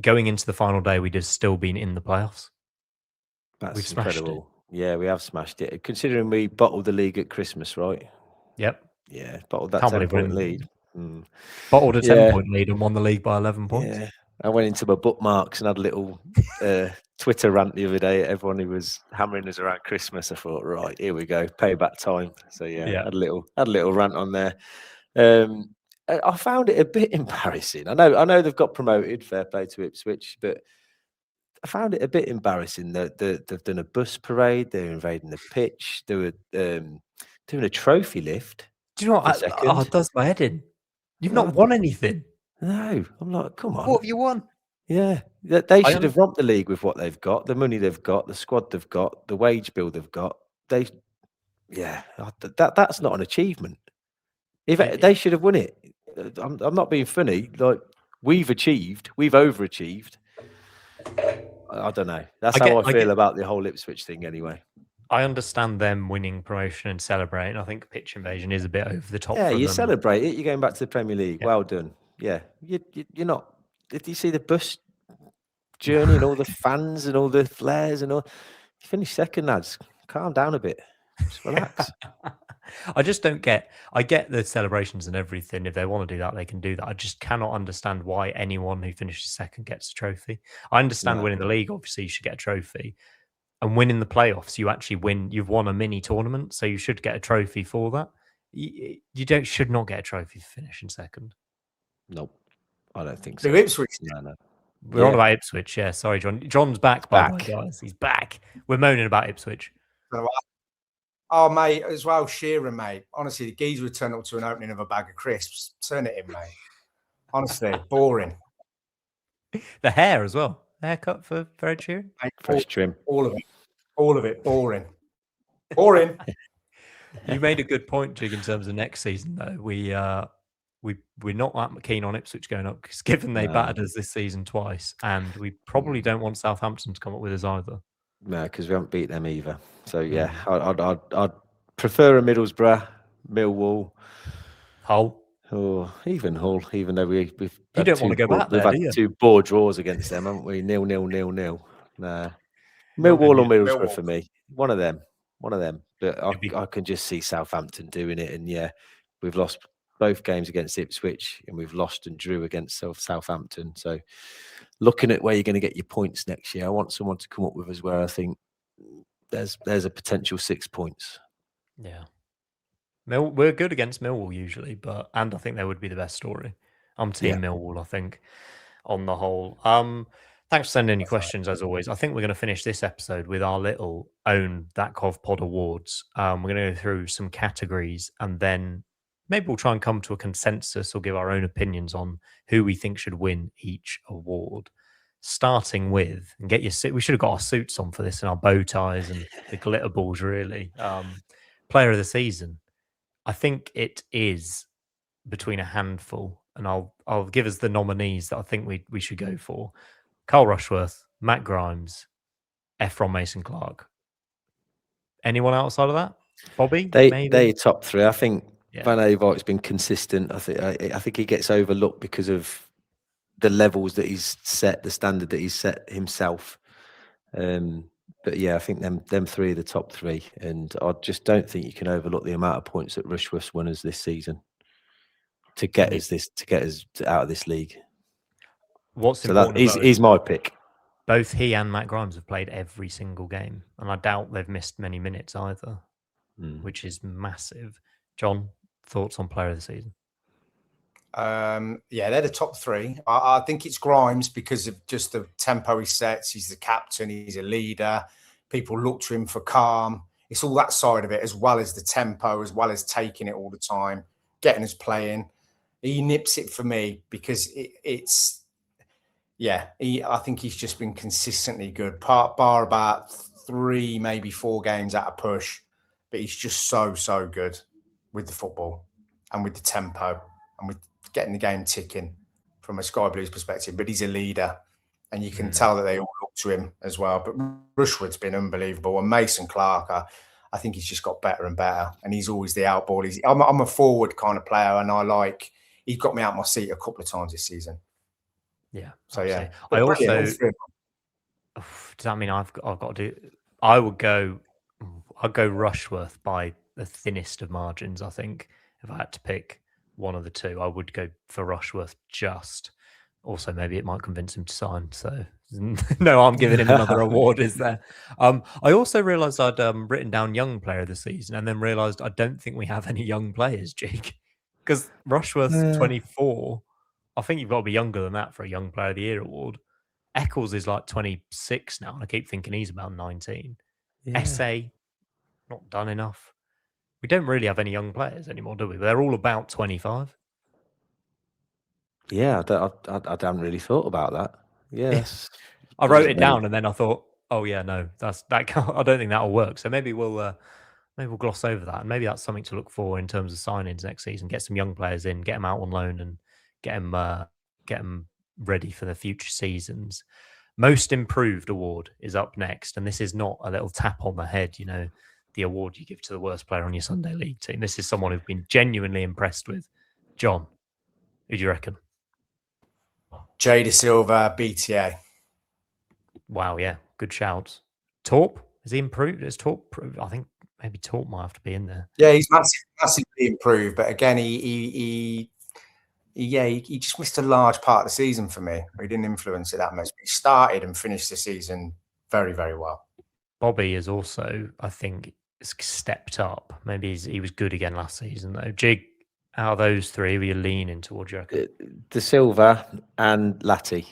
going into the final day, we'd have still been in the playoffs. That's incredible. Yeah, we have smashed it. Considering we bottled the league at Christmas, right? Yep. Yeah, bottled that 10-point lead. Bottled a 10-point lead and won the league by 11 points. Yeah. I went into my bookmarks and had a little Twitter rant the other day. Everyone who was hammering us around Christmas, I thought, right, here we go, payback time. So I had a little rant on there. I found it a bit embarrassing. I know they've got promoted, fair play to Ipswich, but I found it a bit embarrassing that they've done a bus parade, they're invading the pitch, they were doing a trophy lift. Do you know what? It does my head in. You've not won anything. No, I'm like, come on. What have you won? Yeah, they should have romped the league with what they've got, the money they've got, the squad they've got, the wage bill they've got. That's not an achievement. They should have won it. I'm not being funny. Like we've overachieved. I don't know. That's how I feel about the whole Ipswich thing, anyway. I understand them winning promotion and celebrating. I think pitch invasion is a bit over the top. Yeah, you celebrate it. You're going back to the Premier League. Yeah. Well done. Yeah, you're not. Did you see the bus journey and all the fans and all the flares and all? You finished second, lads. Calm down a bit. Just relax. I just don't get. I get the celebrations and everything. If they want to do that, they can do that. I just cannot understand why anyone who finishes second gets a trophy. I understand winning the league. Obviously, you should get a trophy. And winning the playoffs, you actually win. You've won a mini tournament, so you should get a trophy for that. You should not get a trophy for finishing second. Nope, I don't think so. Ipswich. No. We're on about Ipswich. Yeah, sorry, John. John's back, by the way, guys. He's back. We're moaning about Ipswich. Oh, mate, as well, Shearer, mate. Honestly, the geezer would turn up to an opening of a bag of crisps. Turn it in, mate. Honestly, boring. The hair as well. Haircut for Ed Sheeran? Fresh trim. All of it. Boring. Boring. You made a good point, Jig, in terms of next season, though. We're not that keen on Ipswich going up, because given they battered us this season twice, and we probably don't want Southampton to come up with us either. No, because we haven't beat them either. So yeah, I'd prefer a Middlesbrough, Millwall, Hull. Or even Hull, even though we've you don't want to go back there, we've had 2 poor draws against them, haven't we? 0-0. Nah. Millwall or Middlesbrough for me. One of them. But I can just see Southampton doing it. And yeah, we've lost both games against Ipswich and we've lost and drew against Southampton. So looking at where you're going to get your points next year, I want someone to come up with us where I think there's a potential 6 points. Yeah. We're good against Millwall usually, and I think they would be the best story. I'm team Millwall, I think, on the whole. Thanks for sending in your questions, as always. I think we're going to finish this episode with our little own That Cov Pod Awards. We're going to go through some categories, and then maybe we'll try and come to a consensus or give our own opinions on who we think should win each award. Starting with, and we should have got our suits on for this and our bow ties and the glitter balls, really. Player of the season. I think it is between a handful, and I'll give us the nominees that I think we should go for. Carl Rushworth, Matt Grimes, Ephron Mason-Clark. Anyone outside of that? Bobby? They top 3. I think Van Avert's been consistent. I think he gets overlooked because of the levels that he's set, the standard that he's set himself. But yeah, I think them 3 are the top 3, and I just don't think you can overlook the amount of points that Rushworth's won us this season to get us out of this league. He's my pick. Both he and Matt Grimes have played every single game, and I doubt they've missed many minutes either, which is massive. John, thoughts on player of the season? They're the top 3. I think it's Grimes because of just the tempo he sets. He's the captain. He's a leader. People look to him for calm. It's all that side of it, as well as the tempo, as well as taking it all the time, getting us playing. He nips it for me because it's I think he's just been consistently good. Bar about 3, maybe 4 games at a push, but he's just so good with the football and with the tempo and with getting the game ticking from a Sky Blues perspective. But he's a leader, and you can tell that they all look to him as well. But Rushwood's been unbelievable, and Mason Clark, I think he's just got better and better, and he's always the outball. I'm a forward kind of player, and he got me out my seat a couple of times this season. Yeah. So yeah, I also. Does that mean I've got to do? I'd go Rushworth by the thinnest of margins. I think if I had to pick one of the two, I would go for Rushworth. Just also maybe it might convince him to sign. So no, I'm giving him another award. Is there? I also realised I'd written down young player of the season, and then realised I don't think we have any young players, Jake, because Rushworth's 24. I think you've got to be younger than that for a Young Player of the Year award. Eccles is like 26 now, and I keep thinking he's about 19. Yeah. SA, not done enough. We don't really have any young players anymore, do we? They're all about 25. Yeah, I hadn't really thought about that. Yes. I wrote it down, and then I thought, oh yeah, no, that can't, I don't think that'll work. So maybe we'll gloss over that, and maybe that's something to look for in terms of signings next season. Get some young players in, get them out on loan, and get them ready for the future seasons. Most Improved award is up next, and this is not a little tap on the head, the award you give to the worst player on your Sunday league team. This is someone who've been genuinely impressed with. John, who do you reckon? Jay De Silva, BTA. Wow, yeah, good shouts. Torp, is he improved? Is Torp? I think maybe Torp might have to be in there. Yeah, he's massively improved, but again, he just missed a large part of the season for me. He didn't influence it that much. He started and finished the season very, very well. Bobby is also, I think, stepped up. Maybe he was good again last season, though. Jig, out of those three, were you leaning towards, you reckon? De Silva and Latti,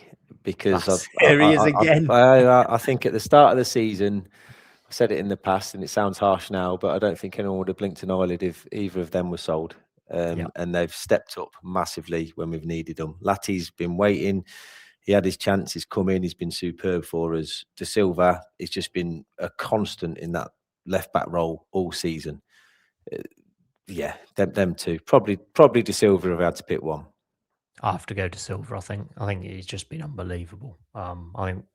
because here he is again. I think at the start of the season, I said it in the past, and it sounds harsh now, but I don't think anyone would have blinked an eyelid if either of them were sold. And they've stepped up massively when we've needed them. Latti's been waiting. He had his chance. He's come in. He's been superb for us. De Silva has just been a constant in that left-back role all season. Them two. Probably De Silva if I had to pick one. I have to go to Silva. I think he's just been unbelievable. I think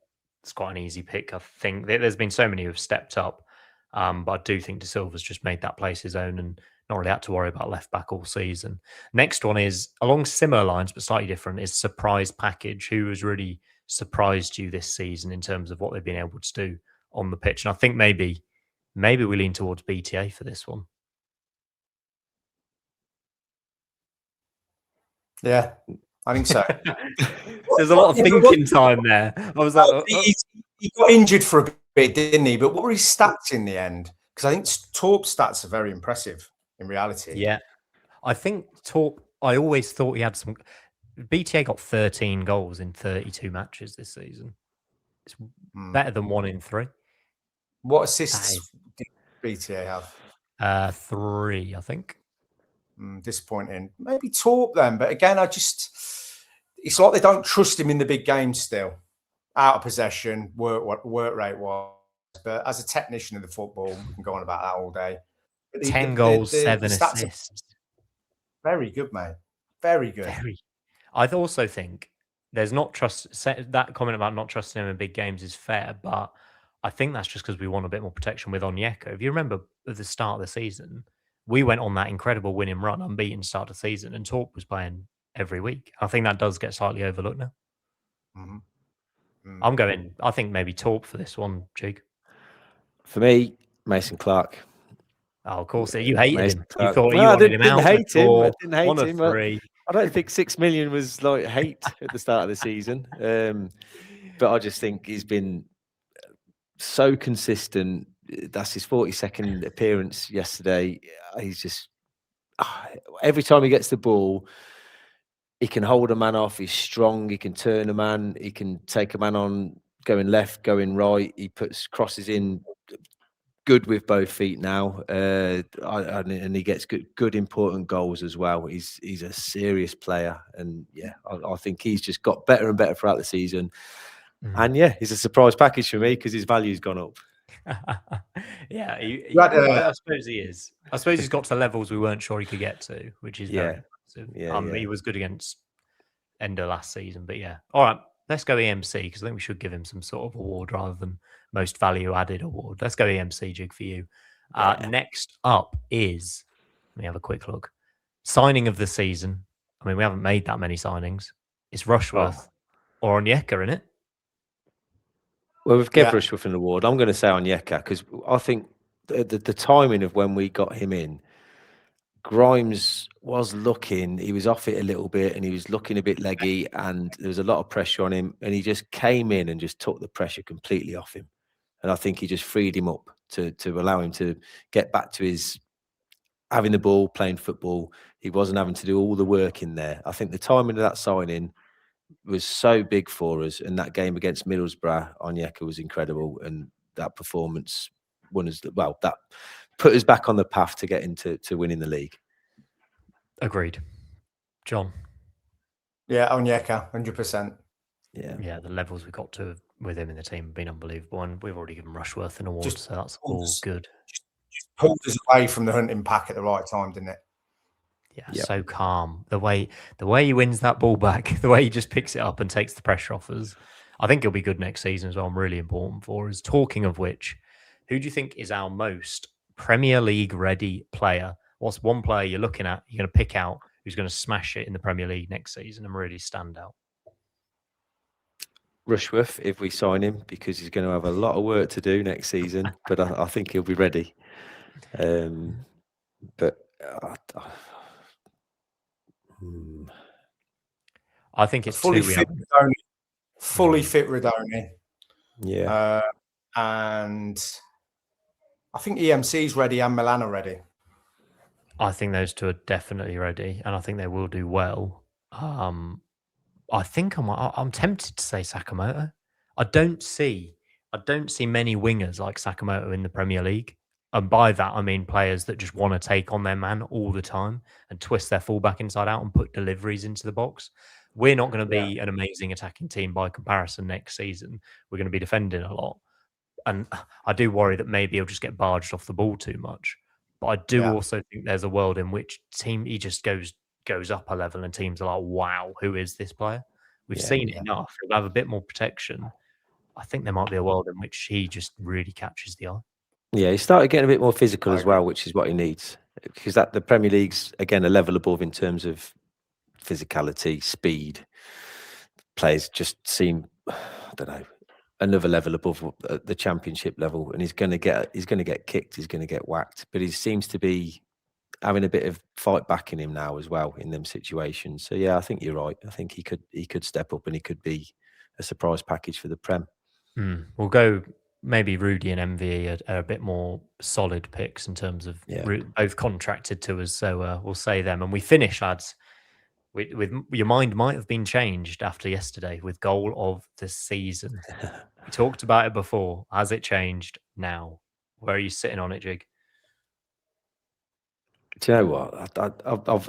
it's quite an easy pick. I think there's been so many who've stepped up, but I do think De Silva's just made that place his own and not really had to worry about left back all season. Next one is along similar lines but slightly different. Is Surprise Package, who has really surprised you this season in terms of what they've been able to do on the pitch. And I think maybe we lean towards BTA for this one. Yeah, I think so. There's a lot of thinking time there. I was like, he got injured for a bit, didn't he? But what were his stats in the end? Because I think Torp's stats are very impressive in reality. Yeah, I think Torp. I always thought he had some. BTA got 13 goals in 32 matches this season. It's better than 1 in 3. What assists did BTA have? 3, I think. Disappointing. Maybe Torp then, but again, it's like they don't trust him in the big games still. Out of possession, work rate wise, but as a technician of the football, we can go on about that all day. 10 goals, 7 assists. Very good, mate. Very good. I also think there's not trust. That comment about not trusting him in big games is fair, but I think that's just because we want a bit more protection with Onyeka. If you remember at the start of the season, we went on that incredible winning run, unbeaten start of the season, and Torp was playing every week. I think that does get slightly overlooked now. I think maybe Torp for this one, Jig. For me, Mason Clark. Oh, of course. You hated him. Clark. You thought you wanted him out. I didn't hate one him. Of 3. I don't think 6 million was like hate at the start of the season. But I just think he's been so consistent. That's his 42nd appearance yesterday. He's just every time he gets the ball, he can hold a man off. He's strong. He can turn a man. He can take a man on going left, going right. He puts crosses in good with both feet now, and he gets good important goals as well. He's a serious player, and yeah, I think he's just got better and better throughout the season. And yeah, he's a surprise package for me because his value's gone up. Yeah, I I suppose he is. I suppose he's got to levels we weren't sure he could get to, which is very impressive. Yeah. He was good against end of last season, but yeah. All right, let's go EMC because I think we should give him some sort of award rather than most value added award. Let's go EMC, Jig, for you. Next up is, let me have a quick look. Signing of the season. I mean, we haven't made that many signings. It's Rushworth or Onyeka, isn't it? Well, we've given Rushworth an award. I'm going to say Onyeka because I think the timing of when we got him in, Grimes was looking, he was off it a little bit and he was looking a bit leggy and there was a lot of pressure on him and he just came in and just took the pressure completely off him. And I think he just freed him up to allow him to get back to his having the ball, playing football. He wasn't having to do all the work in there. I think the timing of that signing was so big for us. And that game against Middlesbrough, Onyeka was incredible. And that performance won us, well, that put us back on the path to get into winning the league. Agreed. John? Yeah, Onyeka, 100%. Yeah, the levels we got to with him in the team have been unbelievable. And we've already given Rushworth an award, so that's all good. Just pulled us away from the hunting pack at the right time, didn't it? Yeah, so calm. The way he wins that ball back, the way he just picks it up and takes the pressure off us. I think he'll be good next season as well. I'm really important for us. Talking of which, who do you think is our most Premier League ready player? What's one player you're looking at, you're going to pick out who's going to smash it in the Premier League next season and really stand out? Rushworth, if we sign him, because he's going to have a lot of work to do next season, but I think he'll be ready. But I think it's fully fit Redoni. Yeah. And I think EMC's ready and Milan are ready. I think those two are definitely ready, and I think they will do well. I think I'm tempted to say Sakamoto. I don't see many wingers like Sakamoto in the Premier League. And by that, I mean players that just want to take on their man all the time and twist their fullback inside out and put deliveries into the box. We're not going to be an amazing attacking team by comparison next season. We're going to be defending a lot. And I do worry that maybe he'll just get barged off the ball too much. But I do also think there's a world in which he just goes up a level and teams are like, wow, who is this player? We've seen it enough. He'll have a bit more protection. I think there might be a world in which he just really catches the eye. Yeah, he started getting a bit more physical as well, which is what he needs. Because the Premier League's, again, a level above in terms of physicality, speed. Players just seem, I don't know, another level above the Championship level, and he's going to get kicked, he's going to get whacked. But he seems to be having a bit of fight back in him now as well in them situations. So yeah, I think you're right. I think he could step up and he could be a surprise package for the Prem. We'll go maybe Rudy and MVE are a bit more solid picks in terms of both contracted to us. So we'll say them. And we finish, lads, with your mind might have been changed after yesterday with goal of the season. We talked about it before. Has it changed now? Where are you sitting on it, Jig? Do you know what?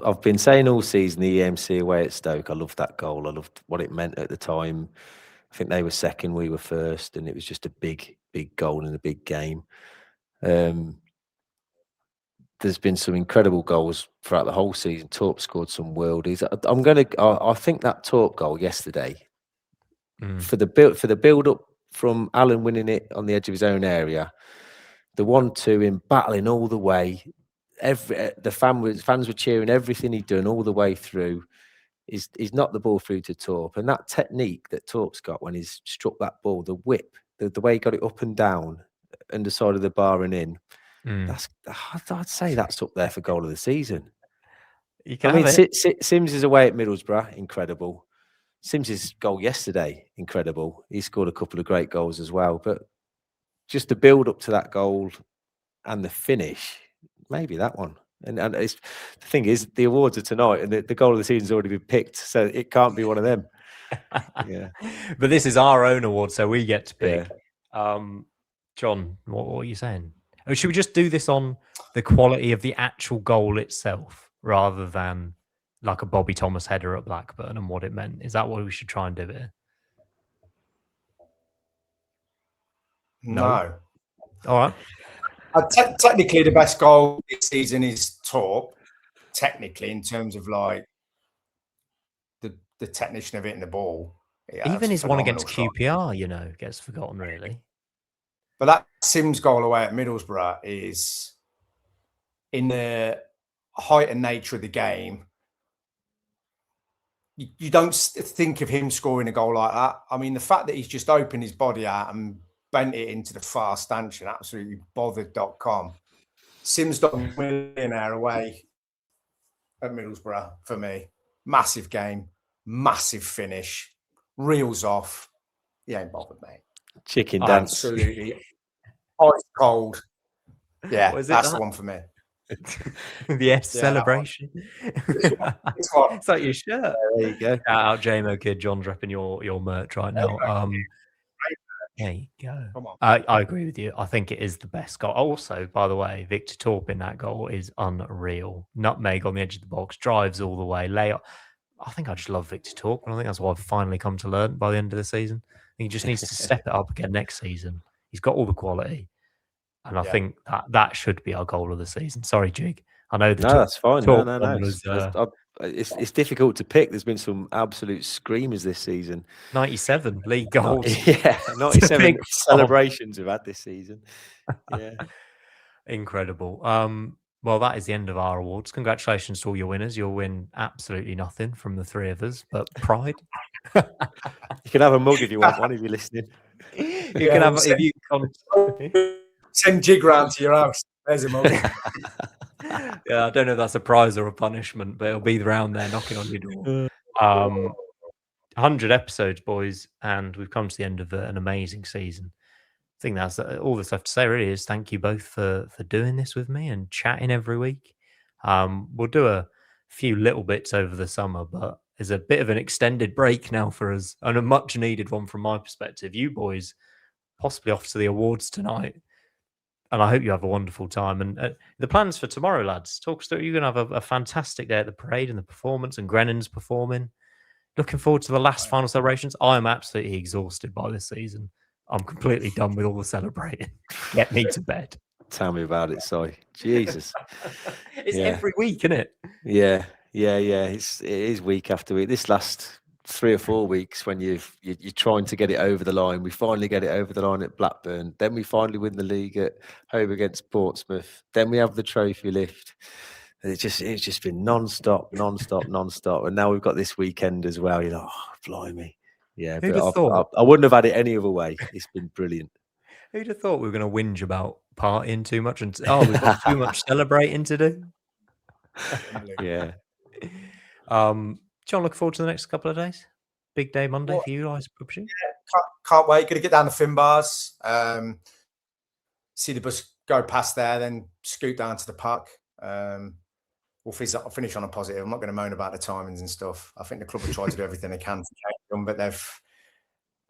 I've been saying all season the EMC away at Stoke. I loved that goal. I loved what it meant at the time. I think they were second, we were first, and it was just a big goal in a big game. There's been some incredible goals throughout the whole season. Torp scored some worldies. I think that Torp goal yesterday for the build up from Alan winning it on the edge of his own area, the 1-2 in battling all the way. The fans were cheering everything he'd done all the way through. He's knocked the ball through to Torp, and that technique that Torp's got when he's struck that ball, the whip, the way he got it up and down, underside of the bar and in, I'd say that's up there for goal of the season. Sims is away at Middlesbrough, incredible. Sims's goal yesterday, incredible. He scored a couple of great goals as well, but just the build up to that goal and the finish, maybe that one. And the thing is, the awards are tonight, and the goal of the season's already been picked, so it can't be one of them. But this is our own award, so we get to pick. John, what are you saying? Or should we just do this on the quality of the actual goal itself rather than like a Bobby Thomas header at Blackburn and what it meant? Is that what we should try and do here? No. All right. Technically, the best goal this season is Torp. Technically, in terms of like the technician of hitting the ball. Yeah, Even his one against shot. QPR, gets forgotten really. But that Sims goal away at Middlesbrough is in the height and nature of the game. You don't think of him scoring a goal like that. I mean, the fact that he's just opened his body out and bent it into the far stanchion, absolutely bothered.com. Sims got a millionaire away at Middlesbrough for me. Massive game, massive finish, reels off. He ain't bothered, mate. Chicken dance. Absolutely. Ice cold. Yeah, Was it that's that? the one for me. The F celebration. It's like your shirt. There you go. Shout out JMO Kid. John's repping your merch right now. There you go. Come on. I agree with you. I think it is the best goal. Also, by the way, Victor Torp in that goal is unreal. Nutmeg on the edge of the box, drives all the way, layup. I think I just love Victor Torp, and I think that's what I've finally come to learn by the end of the season. He just needs to step it up again next season. He's got all the quality. And I think that should be our goal of the season. Sorry, Jig. I know the that's fine. No. was, it's difficult to pick. There's been some absolute screamers this season. 97 league goals. 97 celebrations we've had this season. Yeah, incredible. Well, that is the end of our awards. Congratulations to all your winners. You'll win absolutely nothing from the three of us, but pride. You can have a mug if you want one. If you're listening, you can have if you send Jig round to your house. There's a mug. Yeah, I don't know if that's a prize or a punishment, but it'll be around there knocking on your door. 100 episodes, boys, and we've come to the end of an amazing season. I think that's all that's left to say. Really is thank you both for doing this with me and chatting every week. We'll do a few little bits over the summer, but there's a bit of an extended break now for us, and a much needed one from my perspective. You boys possibly off to the awards tonight. And I hope you have a wonderful time. And the plans for tomorrow, lads. Talk us through. You're going to have a fantastic day at the parade and the performance, and Grennan's performing. Looking forward to the last final celebrations. I am absolutely exhausted by this season. I'm completely done with all the celebrating. Get me to bed. Tell me about it, Si. Jesus. It's every week, isn't it? Yeah. It is week after week. This last 3 or 4 weeks when you're trying to get it over the line. We finally get it over the line at Blackburn. Then we finally win the league at home against Portsmouth. Then we have the trophy lift. And it's just been non-stop. And now we've got this weekend as well. You're like, oh, blimey. Yeah, Who'd but have thought? I wouldn't have had it any other way. It's been brilliant. Who'd have thought we were going to whinge about partying too much and we've got too much celebrating to do? Yeah. John, look forward to the next couple of days. Big day Monday for you, I presume. Yeah, can't wait. Going to get down to Finbars, see the bus go past there, then scoot down to the park. We'll finish on a positive. I'm not going to moan about the timings and stuff. I think the club have tried to do everything they can to change them, but they've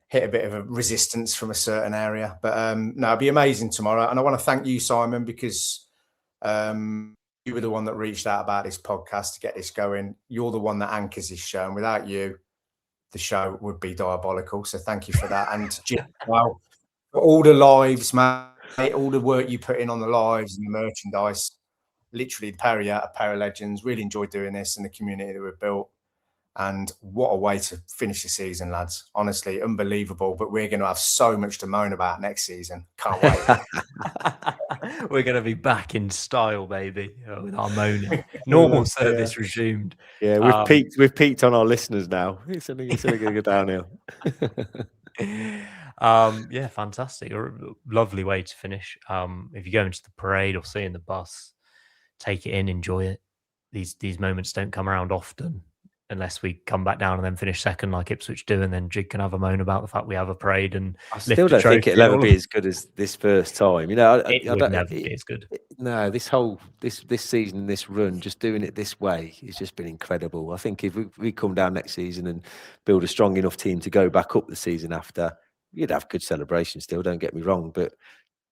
hit a bit of a resistance from a certain area. But no, it'll be amazing tomorrow. And I want to thank you, Simon, because you were the one that reached out about this podcast to get this going. You're the one that anchors this show. And without you, the show would be diabolical. So thank you for that. And Jim, well, for all the lives, mate, all the work you put in on the lives and the merchandise, literally a pair of legends. Really enjoyed doing this and the community that we've built. And what a way to finish the season, lads. Honestly, unbelievable. But we're going to have so much to moan about next season. Can't wait. We're going to be back in style, baby, with our moaning. Normal service resumed. Yeah, we've peaked on our listeners now. It's only going to go downhill. Yeah, fantastic. A lovely way to finish. If you go into the parade or see in the bus, take it in, enjoy it. These moments don't come around often. Unless we come back down and then finish second like Ipswich do, and then Jig can have a moan about the fact we have a parade. And I still don't think it'll ever be as good as this first time. It would never be as good. No, this season, this run, just doing it this way, it's just been incredible. I think if we come down next season and build a strong enough team to go back up the season after, you'd have good celebrations still. Don't get me wrong, but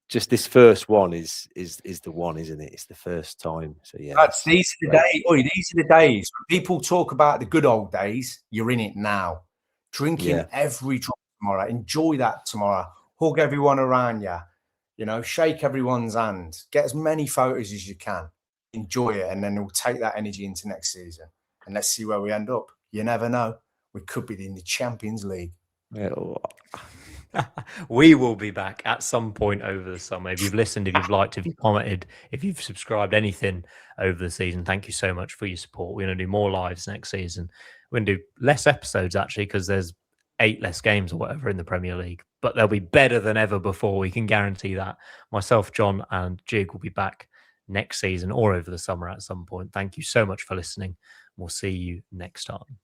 just this first one is the one, isn't it? It's the first time. So yeah, These are the days. These are the days. When people talk about the good old days, you're in it now. Drinking every drop tomorrow. Enjoy that tomorrow. Hug everyone around you. You know, shake everyone's hand. Get as many photos as you can. Enjoy it, and then we'll take that energy into next season. And let's see where we end up. You never know. We could be in the Champions League. Yeah. We will be back at some point over the summer. If you've listened, if you've liked, if you've commented, if you've subscribed, anything over the season, thank you so much for your support. We're going to do more lives next season. We're going to do less episodes, actually, because there's 8 less games or whatever in the Premier League. But they'll be better than ever before. We can guarantee that. Myself, John, and Jig will be back next season or over the summer at some point. Thank you so much for listening. We'll see you next time.